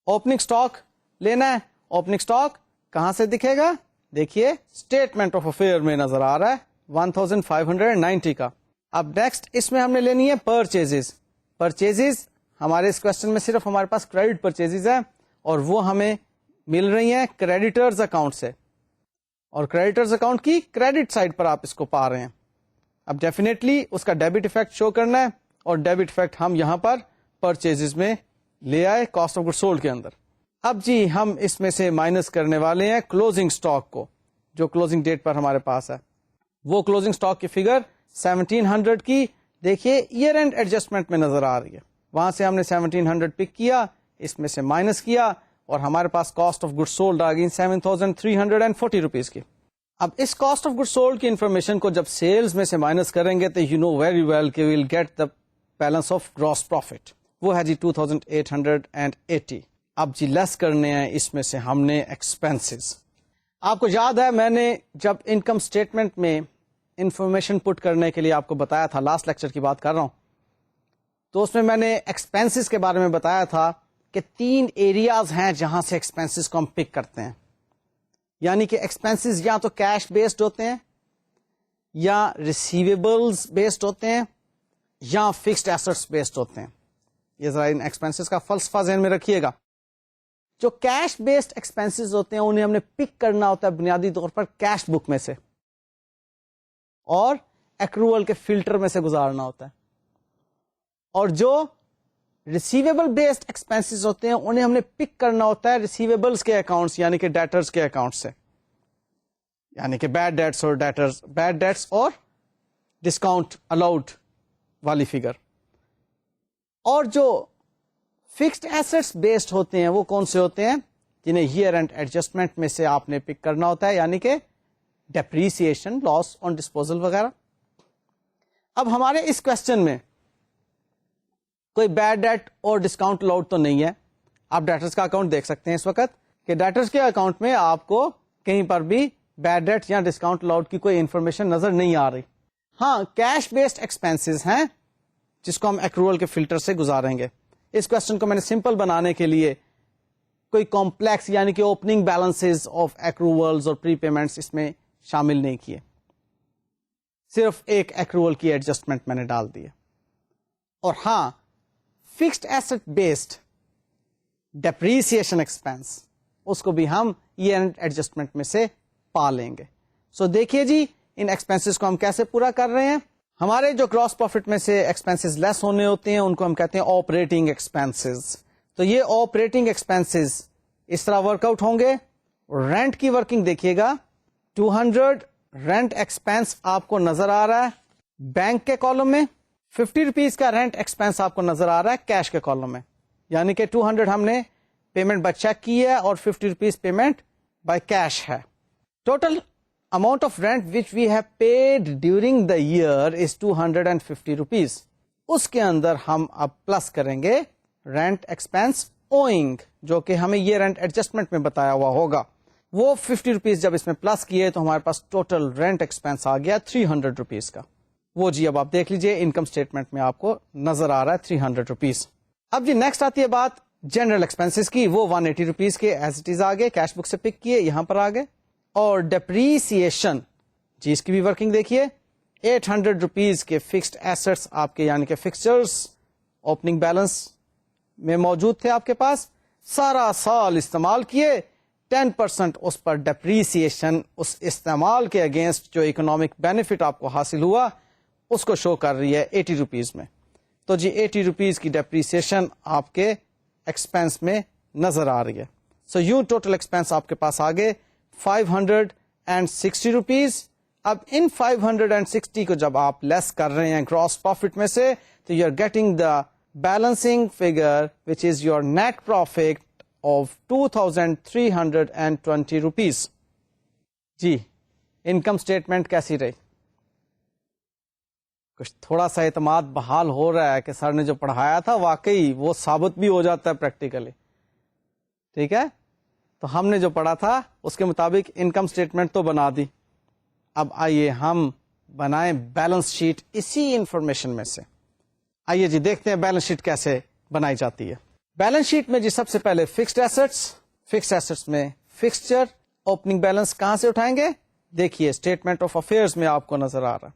اوپننگ سٹاک لینا ہے. اوپننگ سٹاک کہاں سے دکھے گا, دیکھیے اسٹیٹمنٹ آف افیئر میں نظر آ رہا ہے 1590 کا. اب نیکسٹ اس میں ہم نے لینی ہے پرچیزز. پرچیزز ہمارے اس کوشچن میں صرف ہمارے پاس کریڈٹ پرچیزز ہیں اور وہ ہمیں مل رہی ہیں کریڈیٹرز اکاؤنٹ سے, اور کریڈیٹرز اکاؤنٹ کی کریڈٹ سائڈ پر آپ اس کو پا رہے ہیں. اب ڈیفینیٹلی اس کا ڈیبٹ ایفیکٹ شو کرنا ہے, اور ڈیبٹ ایفیکٹ ہم یہاں پر پرچیزز میں لے آئے کاسٹ آف گڈ سولڈ کے اندر. اب جی ہم اس میں سے مائنس کرنے والے ہیں کلوزنگ اسٹاک کو، جو کلوزنگ ڈیٹ پر ہمارے پاس ہے. وہ کلوزنگ اسٹاک کی فگر 1700 کی دیکھیے ایئر اینڈ ایڈجسٹمنٹ میں نظر آ رہی ہے. وہاں سے ہم نے 1700 پک کیا، اس میں سے مائنس کیا، اور ہمارے پاس کاسٹ آف گڈ سولڈ آ گئی 7340 روپیز کی. اب اس کاسٹ آف گڈ سولڈ کی انفارمیشن کو جب سیلز میں سے مائنس کریں گے تو یو نو ویری ویل کہ we'll get the balance of gross profit. وہ ہے جی 2880. اب جی لیس کرنے ہیں اس میں سے ہم نے ایکسپینسز. آپ کو یاد ہے میں نے جب انکم اسٹیٹمنٹ میں انفارمیشن پٹ کرنے کے لیے آپ کو بتایا تھا، لاسٹ لیکچر کی بات کر رہا ہوں، تو اس میں میں نے ایکسپینسز کے بارے میں بتایا تھا کہ 3 ایریاز ہیں جہاں سے ایکسپینسز کو ہم پک کرتے ہیں. یعنی کہ ایکسپینسز یا تو کیش بیسڈ ہوتے ہیں، یا ریسیویبلز بیسڈ ہوتے ہیں، یا فکسڈ ایسٹس بیسڈ ہوتے ہیں. یہ ذرا ان ایکسپینسز کا فلسفہ ذہن میں رکھیے گا. جو کیش بیسڈ ایکسپینسز ہوتے ہیں انہیں ہم نے پک کرنا ہوتا ہے بنیادی طور پر کیش بک میں سے، اور ایکروول کے فلٹر میں سے گزارنا ہوتا ہے. اور جو ریسیویبل بیسڈ ایکسپینسز ہوتے ہیں انہیں ہم نے پک کرنا ہوتا ہے ریسیویبلس کے اکاؤنٹس یعنی کہ ڈیٹرز کے اکاؤنٹ سے، یعنی کہ بیڈ ڈیٹس اور ڈسکاؤنٹ الاؤڈ والی فگر. اور جو فکسڈ ایسٹس بیسڈ ہوتے ہیں وہ کون سے ہوتے ہیں؟ جنہیں ایئر اینڈ ایڈجسٹمنٹ میں سے آپ نے پک کرنا ہوتا ہے، یعنی کہ ڈیپریسیشن، لاس آن ڈسپوزل وغیرہ. اب ہمارے اس کوشچن میں کوئی بیڈ ڈیٹ اور ڈسکاؤنٹ الاؤڈ تو نہیں ہے. آپ ڈیٹرز کا اکاؤنٹ دیکھ سکتے ہیں اس وقت کہ ڈیٹرز کے اکاؤنٹ میں آپ کو کہیں پر بھی بیڈ ڈیٹ یا ڈسکاؤنٹ الاؤڈ کی کوئی انفارمیشن نظر نہیں آ رہی. ہاں کیش بیسڈ ایکسپینسز ہیں جس کو ہم ایکروول کے فلٹر سے گزاریں گے. اس کوشچن کو میں نے سمپل بنانے کے لیے کوئی کمپلیکس یعنی کہ اوپننگ بیلنسز آف ایکروولز اور پری پیمنٹس اس میں شامل نہیں کیے، صرف ایک ایکروول کی ایڈجسٹمنٹ میں نے ڈال دی ہے. اور ہاں fixed asset based depreciation expense اس کو بھی ہم ایئر اینڈ ایڈجسٹمنٹ میں سے پا لیں گے. سو دیکھیے جی ان ایکسپینسز کو ہم کیسے پورا کر رہے ہیں. ہمارے جو گراس پروفٹ میں سے ایکسپینسز لیس ہونے ہوتے ہیں ان کو ہم کہتے ہیں آپریٹنگ ایکسپینسز. تو یہ آپریٹنگ ایکسپینسز اس طرح ورک آؤٹ ہوں گے. رینٹ کی ورکنگ دیکھیے گا، 200 رینٹ ایکسپینس آپ کو نظر آ رہا ہے بینک کے کالم میں، 50 روپیز کا رینٹ ایکسپینس آپ کو نظر آ رہا ہے کیش کے کالم میں. یعنی کہ 200 ہم نے پیمنٹ بائی چیک کی ہے اور 50 روپیز پیمنٹ بائی کیش ہے. Total amount of rent which we have paid during the year is 250 rupees. اس کے اندر ہم اب پلس کریں گے رینٹ ایکسپینس اوئنگ جو کہ ہمیں یہ رینٹ ایڈجسٹمنٹ میں بتایا ہوا ہوگا. وہ 50 روپیز جب اس میں پلس کیے تو ہمارے پاس ٹوٹل رینٹ ایکسپینس آ گیا 300 روپیز کا. وہ جی اب آپ دیکھ لیجئے انکم اسٹیٹمنٹ میں آپ کو نظر آ رہا ہے 300 روپیز. اب جی نیکسٹ آتی ہے بات جنرل ایکسپینسز کی. وہ 180 روپیز کے ایز اٹ از آگے کیش بک سے پک کیے یہاں پر آگے. اور ڈیپریسیشن جی اس کی بھی ورکنگ دیکھیے، 800 روپیز کے فکسڈ ایسٹس آپ کے یعنی کہ فکسچرز اوپننگ بیلنس میں موجود تھے آپ کے پاس، سارا سال استعمال کیے، 10% اس پر ڈیپریسیشن اس استعمال کے اگینسٹ جو اکنامک بینیفٹ آپ کو حاصل ہوا اس کو شو کر رہی ہے 80 روپیز میں. تو جی 80 روپیز کی ڈیپریسیشن آپ کے ایکسپینس میں نظر آ رہی ہے. سو یو ٹوٹل ایکسپینس آپ کے پاس آگے 560 روپیز. اب ان 560 کو جب آپ لیس کر رہے ہیں گراس پروفٹ میں سے تو you are getting the balancing figure which is your net profit of 2320 rupees. جی انکم اسٹیٹمنٹ کیسی رہی؟ کچھ تھوڑا سا اعتماد بحال ہو رہا ہے کہ سر نے جو پڑھایا تھا واقعی وہ ثابت بھی ہو جاتا ہے پریکٹیکلی. ٹھیک ہے، تو ہم نے جو پڑھا تھا اس کے مطابق انکم اسٹیٹمنٹ تو بنا دی. اب آئیے ہم بنائیں بیلنس شیٹ اسی انفارمیشن میں سے. آئیے جی دیکھتے ہیں بیلنس شیٹ کیسے بنائی جاتی ہے. بیلنس شیٹ میں جی سب سے پہلے فکسڈ ایسٹس میں فکسچر اوپننگ بیلنس کہاں سے اٹھائیں گے؟ دیکھیے اسٹیٹمنٹ آف افیئرز میں آپ کو نظر آ رہا ہے.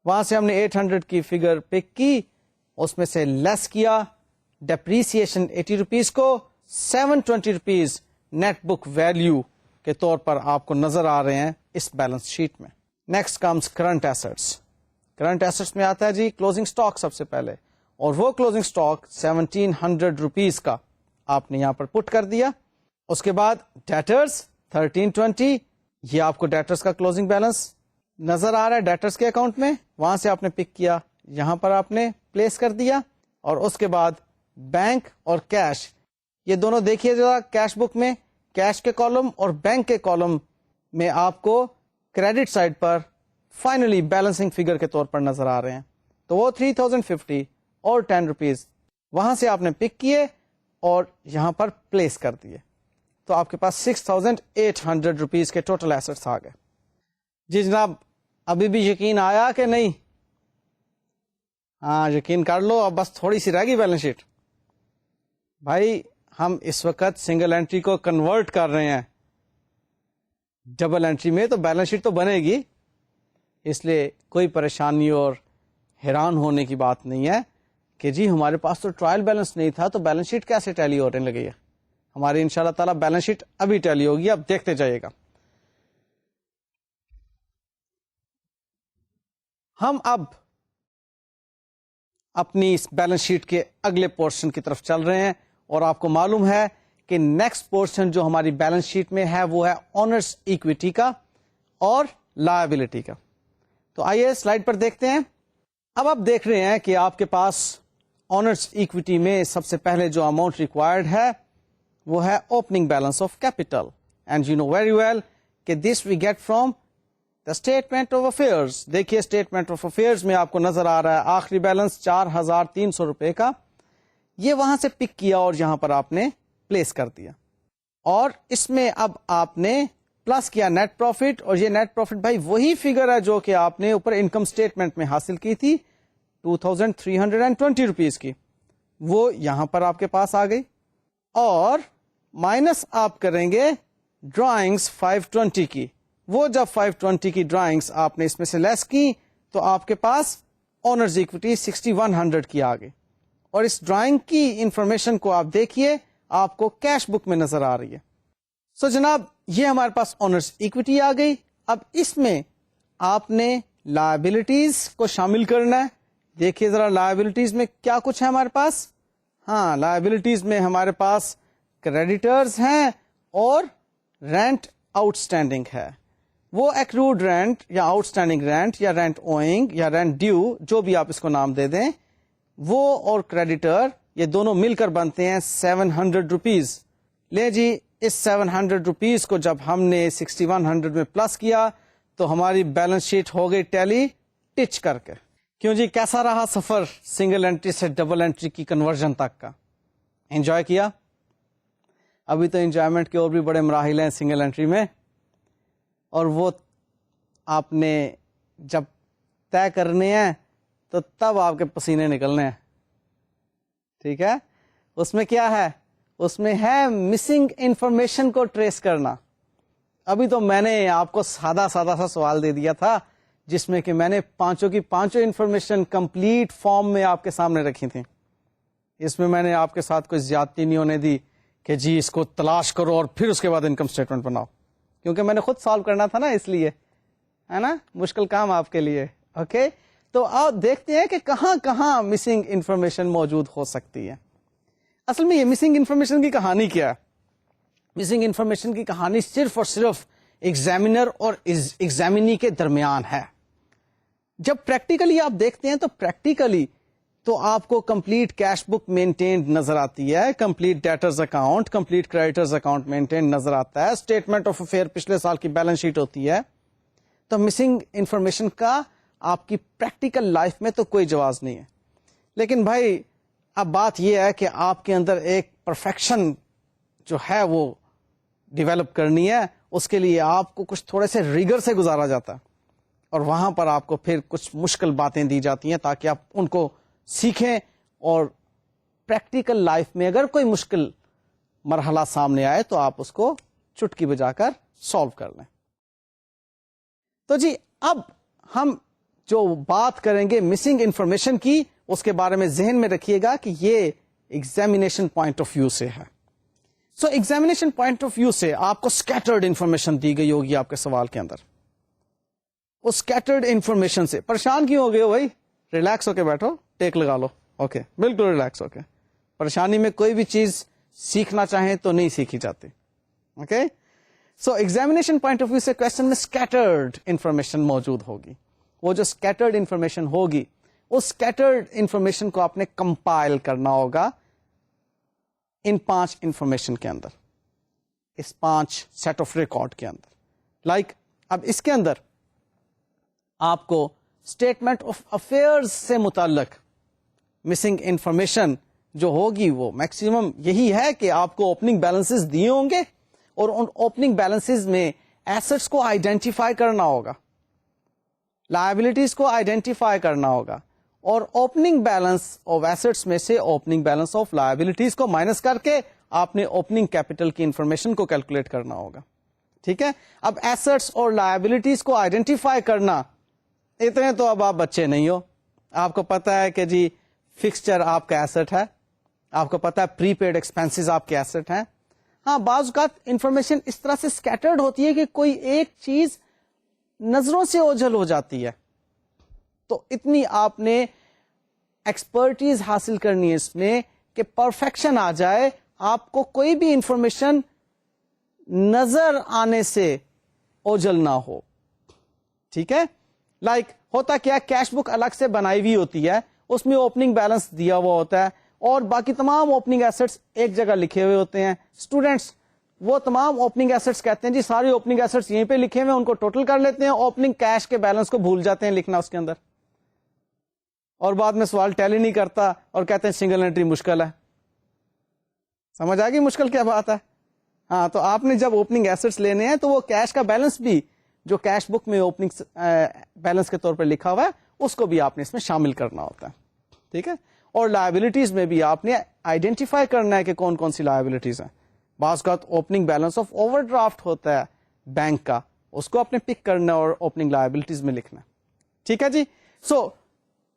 وہاں سے ہم نے 800 کی فگر پک کی، اس میں سے لیس کیا ڈیپریسیشن 80 روپیز کو، 720 روپیز نیٹ بک ویلیو کے طور پر آپ کو نظر آ رہے ہیں اس بیلنس شیٹ میں. Next comes current assets. Current assets میں آتا ہے جی کلوزنگ اسٹاک سب سے پہلے، اور وہ کلوزنگ اسٹاک 1700 روپیز کا آپ نے یہاں پر پٹ کر دیا. اس کے بعد ڈیٹرز 1320, یہ آپ کو ڈیٹرز کا کلوزنگ بیلنس نظر آ رہا ہے ڈیٹرز کے اکاؤنٹ میں, وہاں سے آپ نے پک کیا, یہاں پر آپ نے پلیس کر دیا. اور اس کے بعد بینک اور کیش, یہ دونوں دیکھیے ذرا کیش بک میں, کیش کے کالم اور بینک کے کالم میں آپ کو کریڈٹ سائڈ پر فائنلی بیلنسنگ فگر کے طور پر نظر آ رہے ہیں. تو وہ 3050 اور 10 روپیز وہاں سے آپ نے پک کیے اور یہاں پر پلیس کر دیے, تو آپ کے پاس 6800 روپیز کے ٹوٹل ایسٹس آ گئے. جی جناب, ابھی بھی یقین آیا کہ نہیں؟ ہاں یقین کر لو, اب بس تھوڑی سی رہ گئی بیلنس شیٹ. بھائی ہم اس وقت سنگل انٹری کو کنورٹ کر رہے ہیں ڈبل انٹری میں, تو بیلنس شیٹ تو بنے گی, اس لیے کوئی پریشانی اور حیران ہونے کی بات نہیں ہے کہ جی ہمارے پاس تو ٹرائل بیلنس نہیں تھا تو بیلنس شیٹ کیسے ٹیلی ہونے لگی ہے. ہماری انشاءاللہ تعالی بیلنس شیٹ ابھی ٹیلی ہوگی, اب دیکھتے جائیے گا. ہم اب اپنی اس بیلنس شیٹ کے اگلے پورشن کی طرف چل رہے ہیں, اور آپ کو معلوم ہے کہ نیکسٹ پورشن جو ہماری بیلنس شیٹ میں ہے وہ ہے اونرز ایکویٹی کا اور لائبلٹی کا. تو آئیے سلائڈ پر دیکھتے ہیں. اب آپ دیکھ رہے ہیں کہ آپ کے پاس اونرز ایکویٹی میں سب سے پہلے جو اماؤنٹ ریکوائرڈ ہے وہ ہے opening balance of capital, and you know very well کہ this we get from the statement of affairs. دیکھیے اسٹیٹمنٹ آف افیئرس میں آپ کو نظر آ رہا ہے آخری بیلنس 4300 روپے کا, یہ وہاں سے پک کیا اور یہاں پر آپ نے پلیس کر دیا, اور اس میں اب آپ نے پلس کیا نیٹ پروفٹ, اور یہ نیٹ پروفٹ بھائی وہی فگر ہے جو کہ آپ نے اوپر انکم اسٹیٹمنٹ میں حاصل کی تھی 2320 روپیز کی, وہ یہاں پر آپ کے پاس آ گئی. اور مائنس آپ کریں گے ڈرائنگس 520 کی, وہ جب 520 کی ڈرائنگس آپ نے اس میں سے لیس کی تو آپ کے پاس اونرز ایکویٹی 6100 کی آ گئی. اور اس ڈرائنگ کی انفارمیشن کو آپ دیکھیے, آپ کو کیش بک میں نظر آ رہی ہے. سو جناب یہ ہمارے پاس اونرز ایکویٹی آ گئی. اب اس میں آپ نے لائبلٹیز کو شامل کرنا ہے. دیکھیے ذرا لائبلٹیز میں کیا کچھ ہے ہمارے پاس. ہاں لائبلٹیز میں ہمارے پاس کریڈیٹرز ہیں اور رینٹ آؤٹ اسٹینڈنگ ہے. وہ ایکروڈ رینٹ یا آؤٹ اسٹینڈنگ رینٹ یا رینٹ اوئنگ یا رینٹ ڈیو, جو بھی آپ اس کو نام دے دیں, وہ اور کریڈیٹر یہ دونوں مل کر بنتے ہیں 700 روپیز. لے جی اس 700 روپیز کو جب ہم نے 6100 میں پلس کیا تو ہماری بیلنس شیٹ ہو گئی ٹیلی ٹچ کر کے. کیوں جی, کیسا رہا سفر سنگل انٹری سے ڈبل انٹری کی کنورژن تک کا؟ انجوائے کیا؟ ابھی تو انجوائمنٹ کے اور بھی بڑے مراحل ہیں سنگل انٹری میں, اور وہ آپ نے جب طے کرنے ہیں تو تب آپ کے پسینے نکلنے ہیں. ٹھیک ہے, اس میں کیا ہے؟ اس میں ہے مسنگ انفارمیشن کو ٹریس کرنا. ابھی تو میں نے آپ کو سادہ سا سوال دے دیا تھا جس میں کہ میں نے پانچوں کی پانچوں انفارمیشن کمپلیٹ فارم میں آپ کے سامنے رکھی تھی. اس میں نے آپ کے ساتھ کوئی زیادتی نہیں ہونے دی کہ جی اس کو تلاش کرو اور پھر اس کے بعد انکم اسٹیٹمنٹ بناؤ, کیونکہ میں نے خود سالو کرنا تھا نا, اس لیے ہے نا, مشکل کام آپ کے لیے. اوکے, تو آپ دیکھتے ہیں کہ کہاں کہاں مسنگ انفارمیشن موجود ہو سکتی ہے. اصل میں یہ مسنگ انفارمیشن کی کہانی کیا ہے؟ مسنگ انفارمیشن کی کہانی صرف اور صرف ایگزامینر اور ایگزامینی کے درمیان ہے. جب پریکٹیکلی آپ دیکھتے ہیں تو پریکٹیکلی تو آپ کو کمپلیٹ کیش بک مینٹینڈ نظر آتی ہے, complete debtors account, complete creditors account maintained نظر آتا ہے, اسٹیٹمنٹ آف افیئر پچھلے سال کی بیلنس شیٹ ہوتی ہے. تو مسنگ انفارمیشن کا آپ کی پریکٹیکل لائف میں تو کوئی جواز نہیں ہے. لیکن بھائی اب بات یہ ہے کہ آپ کے اندر ایک پرفیکشن جو ہے وہ ڈیولپ کرنی ہے, اس کے لیے آپ کو کچھ تھوڑے سے ریگر سے گزارا جاتا ہے, اور وہاں پر آپ کو پھر کچھ مشکل باتیں دی جاتی ہیں تاکہ آپ ان کو سیکھیں, اور پریکٹیکل لائف میں اگر کوئی مشکل مرحلہ سامنے آئے تو آپ اس کو چٹکی بجا کر سالو کر لیں. تو جی اب ہم جو بات کریں گے مسنگ انفارمیشن کی, اس کے بارے میں ذہن میں رکھیے گا کہ یہ ایگزامینیشن پوائنٹ آف ویو سے ہے. سو ایگزامینیشن پوائنٹ آف ویو سے آپ کو اسکیٹرڈ انفارمیشن دی گئی ہوگی آپ کے سوال کے اندر. اس اسکیٹرڈ انفارمیشن سے پریشان کیوں ہو گئے ہو بھائی؟ ریلیکس ہو کے بیٹھو, ٹیک لگا لو. اوکے, بالکل ریلیکس ہو کے. پریشانی میں کوئی بھی چیز سیکھنا چاہیں تو نہیں سیکھی جاتی. Okay. So examination point of view سے کوشچن میں اسکیٹرڈ انفارمیشن موجود ہوگی. وہ جو اسکیٹرڈ انفارمیشن ہوگی اس اسکیٹرڈ انفارمیشن کو آپ نے کمپائل کرنا ہوگا ان 5 انفارمیشن کے اندر, اس 5 سیٹ آف ریکارڈ کے اندر. لائک اب اس کے اندر آپ کو اسٹیٹمنٹ آف افیئرز سے متعلق مسنگ انفارمیشن جو ہوگی وہ میکسیمم یہی ہے کہ آپ کو اوپننگ بیلنسز دیے ہوں گے اور ان اوپننگ بیلنسز میں ایسٹس کو آئیڈینٹیفائی کرنا ہوگا, لائبلٹیز کو آئیڈینٹیفائی کرنا ہوگا, اور اوپننگ بیلنس آف ایسٹس میں سے اوپننگ بیلنس آف لائبلٹیز کو مائنس کر کے آپ نے اوپننگ کیپٹل کی انفارمیشن کو کیلکولیٹ کرنا ہوگا. ٹھیک ہے. اب ایسٹس اور لائبلٹیز کو آئیڈینٹیفائی کرنا اتنے تو اب آپ بچے نہیں ہو, آپ کو پتا ہے کہ جی فکسچر آپ کا ایسٹ ہے, آپ کو پتا ہے پری پیڈ ایکسپینسز آپ کے ایسٹ ہیں. ہاں بعض اوقات انفارمیشن اس طرح سے اسکیٹرڈ ہوتی ہے کہ کوئی ایک چیز نظروں سے اوجھل ہو جاتی ہے, تو اتنی آپ نے ایکسپرٹیز حاصل کرنی ہے اس میں کہ پرفیکشن آ جائے, آپ کو کوئی بھی انفارمیشن نظر آنے سے اوجھل نہ ہو. ٹھیک ہے. لائک ہوتا کیا, کیش بک الگ سے بنائی ہوئی ہوتی ہے, اس میں اوپننگ بیلنس دیا ہوا ہوتا ہے اور باقی تمام اوپننگ ایسٹس ایک جگہ لکھے ہوئے ہوتے ہیں. اسٹوڈینٹس وہ تمام اوپننگ ایسٹس کہتے ہیں جی ساری اوپننگ ایسٹس یہیں پہ لکھے ہوئے, ان کو ٹوٹل کر لیتے ہیں, اوپننگ کیش کے بیلنس کو بھول جاتے ہیں لکھنا اس کے اندر, اور بعد میں سوال ٹیلی نہیں کرتا اور کہتے ہیں سنگل انٹری مشکل ہے. سمجھ آ گئی مشکل کیا بات ہے؟ ہاں تو آپ نے جب اوپننگ ایسٹس لینے ہیں تو وہ کیش کا بیلنس بھی جو کیش بک میں اوپننگ بیلنس کے طور پر لکھا ہوا ہے اس کو بھی آپ نے اس میں شامل کرنا ہوتا ہے. ٹھیک ہے. اور لائبلٹیز میں بھی آپ نے آئیڈینٹیفائی کرنا ہے کہ کون کون سی لائبلٹیز ہیں. بعض کا opening balance of over draft ہوتا ہے بینک کا, اس کو آپ نے پک کرنا اور اوپننگ لائبلٹیز میں لکھنا. ٹھیک ہے جی. سو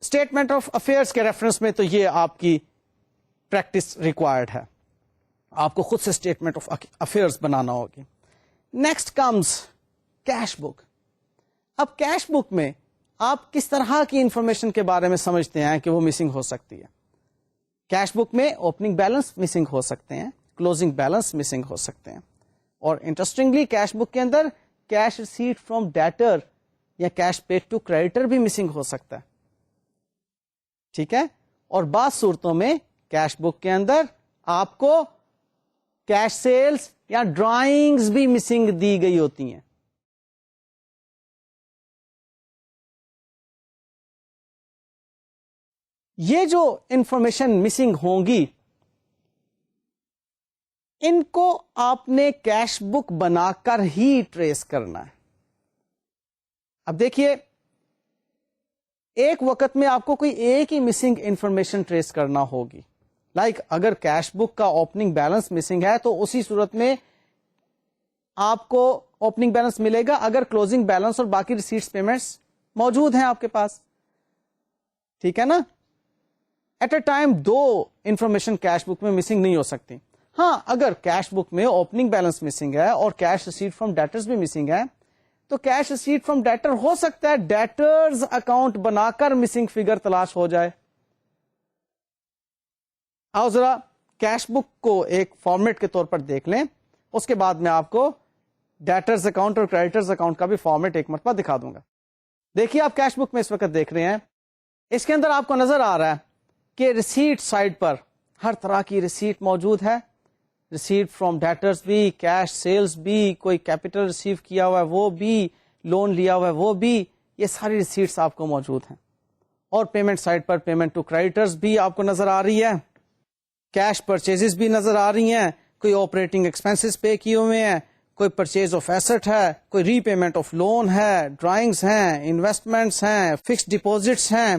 اسٹیٹمنٹ آف افیئرس کے ریفرنس میں تو یہ آپ کی پریکٹس ریکوائرڈ ہے, آپ کو خود سے اسٹیٹمنٹ آف افیئرس بنانا ہوگی. Next comes cash book. اب کیش بک میں آپ کس طرح کی انفارمیشن کے بارے میں سمجھتے ہیں کہ وہ مسنگ ہو سکتی ہے؟ کیش بک میں اوپننگ بیلنس مسنگ ہو سکتے ہیں, کلوزنگ بیلنس مسنگ ہو سکتے ہیں, اور انٹرسٹنگلی کیش بک کے اندر کیش ریسیٹ فرام ڈیٹر یا کیش پیڈ ٹو کریڈیٹر بھی مسنگ ہو سکتا ہے. ٹھیک ہے. اور بعض صورتوں میں کیش بک کے اندر آپ کو کیش سیلز یا ڈرائنگز بھی مسنگ دی گئی ہوتی ہیں. یہ جو انفارمیشن مسنگ ہوں گی ان کو آپ نے کیش بک بنا کر ہی ٹریس کرنا ہے. اب دیکھیے ایک وقت میں آپ کو کوئی ایک ہی مسنگ انفارمیشن ٹریس کرنا ہوگی. لائک اگر کیش بک کا اوپننگ بیلنس مسنگ ہے تو اسی صورت میں آپ کو اوپننگ بیلنس ملے گا اگر کلوزنگ بیلنس اور باقی ریسیٹس پیمنٹس موجود ہیں آپ کے پاس. ٹھیک ہے نا. ایٹ اے ٹائم دو انفارمیشن کیش بک میں مسنگ نہیں ہو سکتی. ہاں اگر کیش بک میں اوپننگ بیلنس مسنگ ہے اور کیش ریسیٹ فرام ڈیٹرز بھی مسنگ ہے تو کیش ریسیٹ فرام ڈیٹر ہو سکتا ہے ڈیٹرز اکاؤنٹ بنا کر مسنگ فگر تلاش ہو جائے. آؤ ذرا کیش بک کو ایک فارمیٹ کے طور پر دیکھ لیں, اس کے بعد میں آپ کو ڈیٹرز اکاؤنٹ اور کریڈیٹرز اکاؤنٹ کا بھی فارمیٹ ایک مرتبہ دکھا دوں گا. دیکھیے آپ کیش بک میں اس وقت دیکھ رہے ہیں, اس کے اندر آپ کو نظر آ رہا ہے کہ ریسیٹ سائڈ پر ہر طرح کی ریسیٹ موجود ہے. ریسیٹ فرام ڈیٹرز بھی, کیش سیلز بھی, کوئی کیپٹل ریسیو کیا ہوا ہے وہ بھی, لون لیا ہوا ہے وہ بھی, یہ ساری ریسیٹس آپ کو موجود ہیں. اور پیمنٹ سائڈ پر پیمنٹ ٹو کریڈیٹرز بھی آپ کو نظر آ رہی ہے, کیش پرچیزز بھی نظر آ رہی ہیں, کوئی آپریٹنگ ایکسپینسز پے کیے ہوئے ہیں, کوئی پرچیز آف ایسٹ ہے, کوئی ری پیمنٹ آف لون ہے, ڈرائنگز ہیں, انویسٹمنٹس ہیں, فکسڈ ڈپازٹس ہیں.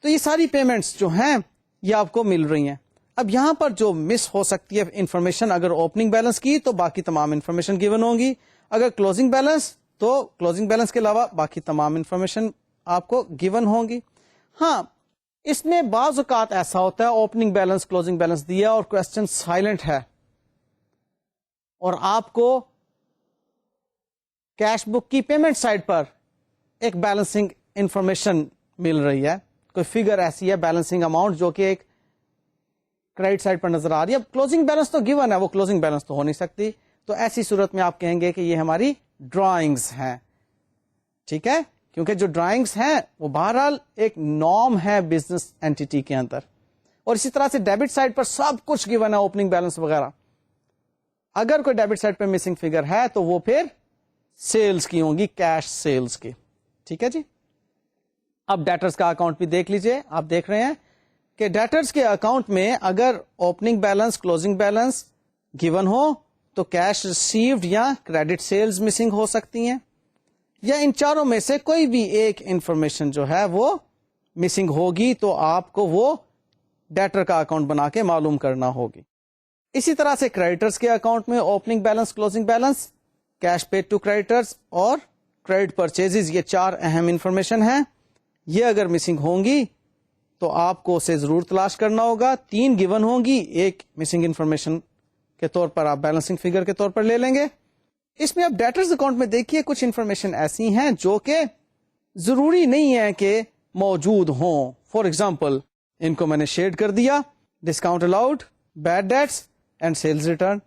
تو یہ ساری پیمنٹس جو ہیں یہ آپ کو مل رہی ہیں. اب یہاں پر جو مس ہو سکتی ہے انفارمیشن اگر اوپننگ بیلنس کی تو باقی تمام انفارمیشن گیون ہوگی, اگر کلوزنگ بیلنس تو کلوزنگ بیلنس کے علاوہ باقی تمام انفارمیشن آپ کو گیون ہوں گی. ہاں اس میں بعض اوقات ایسا ہوتا ہے اوپننگ بیلنس کلوزنگ بیلنس دیا اور کوشچن سائلنٹ ہے اور آپ کو کیش بک کی پیمنٹ سائڈ پر ایک بیلنسنگ انفارمیشن مل رہی ہے, کوئی فگر ایسی ہے بیلنسنگ اماؤنٹ جو کہ ایک کریڈٹ سائڈ پر نظر آ رہی ہے. اب کلوزنگ بیلنس تو گیون ہے, وہ کلوزنگ بیلنس تو ہو نہیں سکتی, تو ایسی صورت میں آپ کہیں گے کہ یہ ہماری ڈرائنگز ہیں. ٹھیک ہے, کیونکہ جو ڈرائنگز ہیں وہ بہرحال ایک نارم ہے بزنس اینٹی کے اندر. اور اسی طرح سے ڈیبٹ سائڈ پر سب کچھ گیون ہے, اوپننگ بیلنس وغیرہ. اگر کوئی ڈیبٹ سائڈ پہ مسنگ فگر ہے تو وہ پھر سیلز کی ہوں گی, کیش سیلز کی. ٹھیک ہے جی. اب ڈیٹرز کا اکاؤنٹ بھی دیکھ لیجئے. آپ دیکھ رہے ہیں کہ ڈیٹرز کے اکاؤنٹ میں اگر opening balance, closing balance given ہو تو کیش ریسیوڈ یا کریڈٹ سیلز مسنگ ہو سکتی ہیں, یا ان چاروں میں سے کوئی بھی ایک انفارمیشن جو ہے وہ مسنگ ہوگی, تو آپ کو وہ ڈیٹر کا اکاؤنٹ بنا کے معلوم کرنا ہوگی. اسی طرح سے کریڈیٹرز کے اکاؤنٹ میں opening balance, closing balance, cash paid to creditors اور کریڈٹ پرچیزز, یہ 4 اہم انفارمیشن ہیں. یہ اگر مسنگ ہوں گی تو آپ کو اسے ضرور تلاش کرنا ہوگا. 3 گیون ہوں گی, ایک مسنگ انفارمیشن کے طور پر آپ بیلنسنگ فگر کے طور پر لے لیں گے. اس میں اب ڈیٹرز اکاؤنٹ میں دیکھیے کچھ انفارمیشن ایسی ہیں جو کہ ضروری نہیں ہے کہ موجود ہوں. فار ایگزامپل, ان کو میں نے شیڈ کر دیا, discount allowed, bad debts and sales return.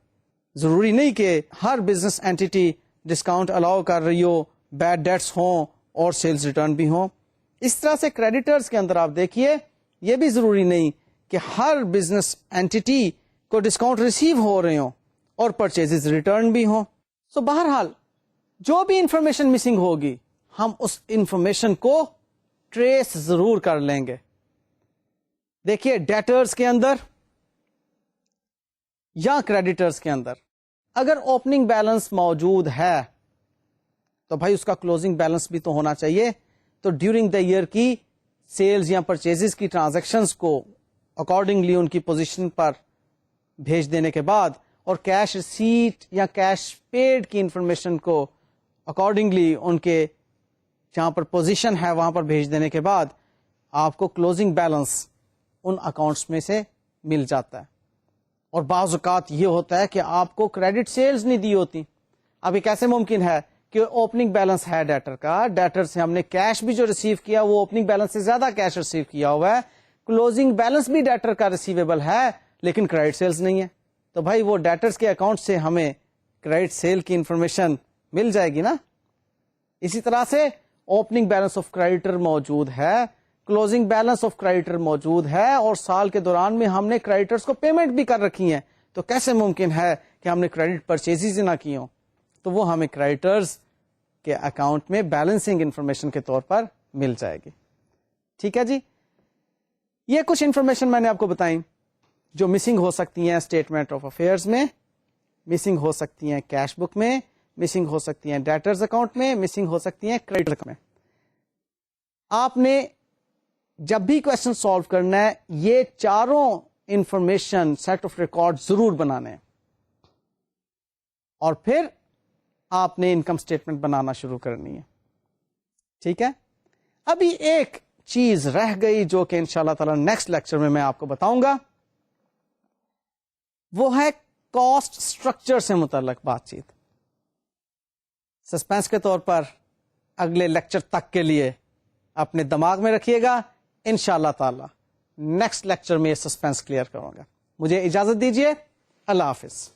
ضروری نہیں کہ ہر بزنس اینٹی ڈسکاؤنٹ الاؤ کر رہی ہو, بیڈ ڈیٹس ہوں اور سیلز ریٹرن بھی ہوں. اس طرح سے کریڈیٹرز کے اندر آپ دیکھیے, یہ بھی ضروری نہیں کہ ہر بزنس اینٹی کو ڈسکاؤنٹ ریسیو ہو رہے ہوں اور پرچیزز ریٹرن بھی ہوں. سو بہرحال جو بھی انفارمیشن مسنگ ہوگی ہم اس انفارمیشن کو ٹریس ضرور کر لیں گے. دیکھیے ڈیٹرز کے اندر یا کریڈیٹرز کے اندر اگر اوپننگ بیلنس موجود ہے تو بھائی اس کا کلوزنگ بیلنس بھی تو ہونا چاہیے. تو ڈیورنگ دا ایئر کی سیلز یا پرچیزز کی ٹرانزیکشنز کو اکارڈنگلی ان کی پوزیشن پر بھیج دینے کے بعد اور کیش ریسیٹ یا کیش پیڈ کی انفارمیشن کو اکارڈنگلی ان کے جہاں پر پوزیشن ہے وہاں پر بھیج دینے کے بعد آپ کو کلوزنگ بیلنس ان اکاؤنٹس میں سے مل جاتا ہے. اور بعض اوقات یہ ہوتا ہے کہ آپ کو کریڈٹ سیلز نہیں دی ہوتی. اب یہ کیسے ممکن ہے کہ اوپننگ بیلنس ہے ڈیٹر کا, ڈیٹر سے ہم نے کیش بھی جو ریسیو کیا وہ اوپننگ بیلنس سے زیادہ کیش ریسیو کیا ہوا ہے, کلوزنگ بیلنس بھی ڈیٹر کا ریسیویبل ہے لیکن کریڈٹ سیلز نہیں ہے. تو بھائی وہ ڈیٹرز کے اکاؤنٹ سے ہمیں کریڈٹ سیل کی انفارمیشن مل جائے گی نا. اسی طرح سے اوپننگ بیلنس آف کریڈیٹر موجود ہے, کلوزنگ بیلنس آف کریڈیٹر موجود ہے اور سال کے دوران میں ہم نے کریڈیٹرز کو پیمنٹ بھی کر رکھی ہیں, تو کیسے ممکن ہے کہ ہم نے کریڈٹ پرچیزز نہ کی ہوں. تو وہ ہمیں کریڈیٹرز کے اکاؤنٹ میں بیلنسنگ انفارمیشن کے طور پر مل جائے گی. ٹھیک ہے جی. یہ کچھ انفارمیشن میں نے آپ کو بتائی جو مسنگ ہو سکتی ہیں اسٹیٹمنٹ آف افیئرز میں, مسنگ ہو سکتی ہیں کیش بک میں, مسنگ ہو سکتی ہیں ڈیٹرز اکاؤنٹ میں, مسنگ ہو سکتی ہیں کریڈٹ اکاؤنٹ میں. آپ نے جب بھی کوشچن سالو کرنا ہے یہ چاروں انفارمیشن سیٹ آف ریکارڈ ضرور بنانے ہیں اور پھر آپ نے انکم اسٹیٹمنٹ بنانا شروع کرنی ہے. ٹھیک ہے. ابھی ایک چیز رہ گئی جو کہ انشاءاللہ تعالی نیکسٹ لیکچر میں آپ کو بتاؤں گا, وہ ہے کاسٹ اسٹرکچر سے متعلق بات چیت. سسپینس کے طور پر اگلے لیکچر تک کے لیے اپنے دماغ میں رکھیے گا. انشاءاللہ تعالی نیکسٹ لیکچر میں یہ سسپینس کلیئر کروں گا. مجھے اجازت دیجیے. اللہ حافظ.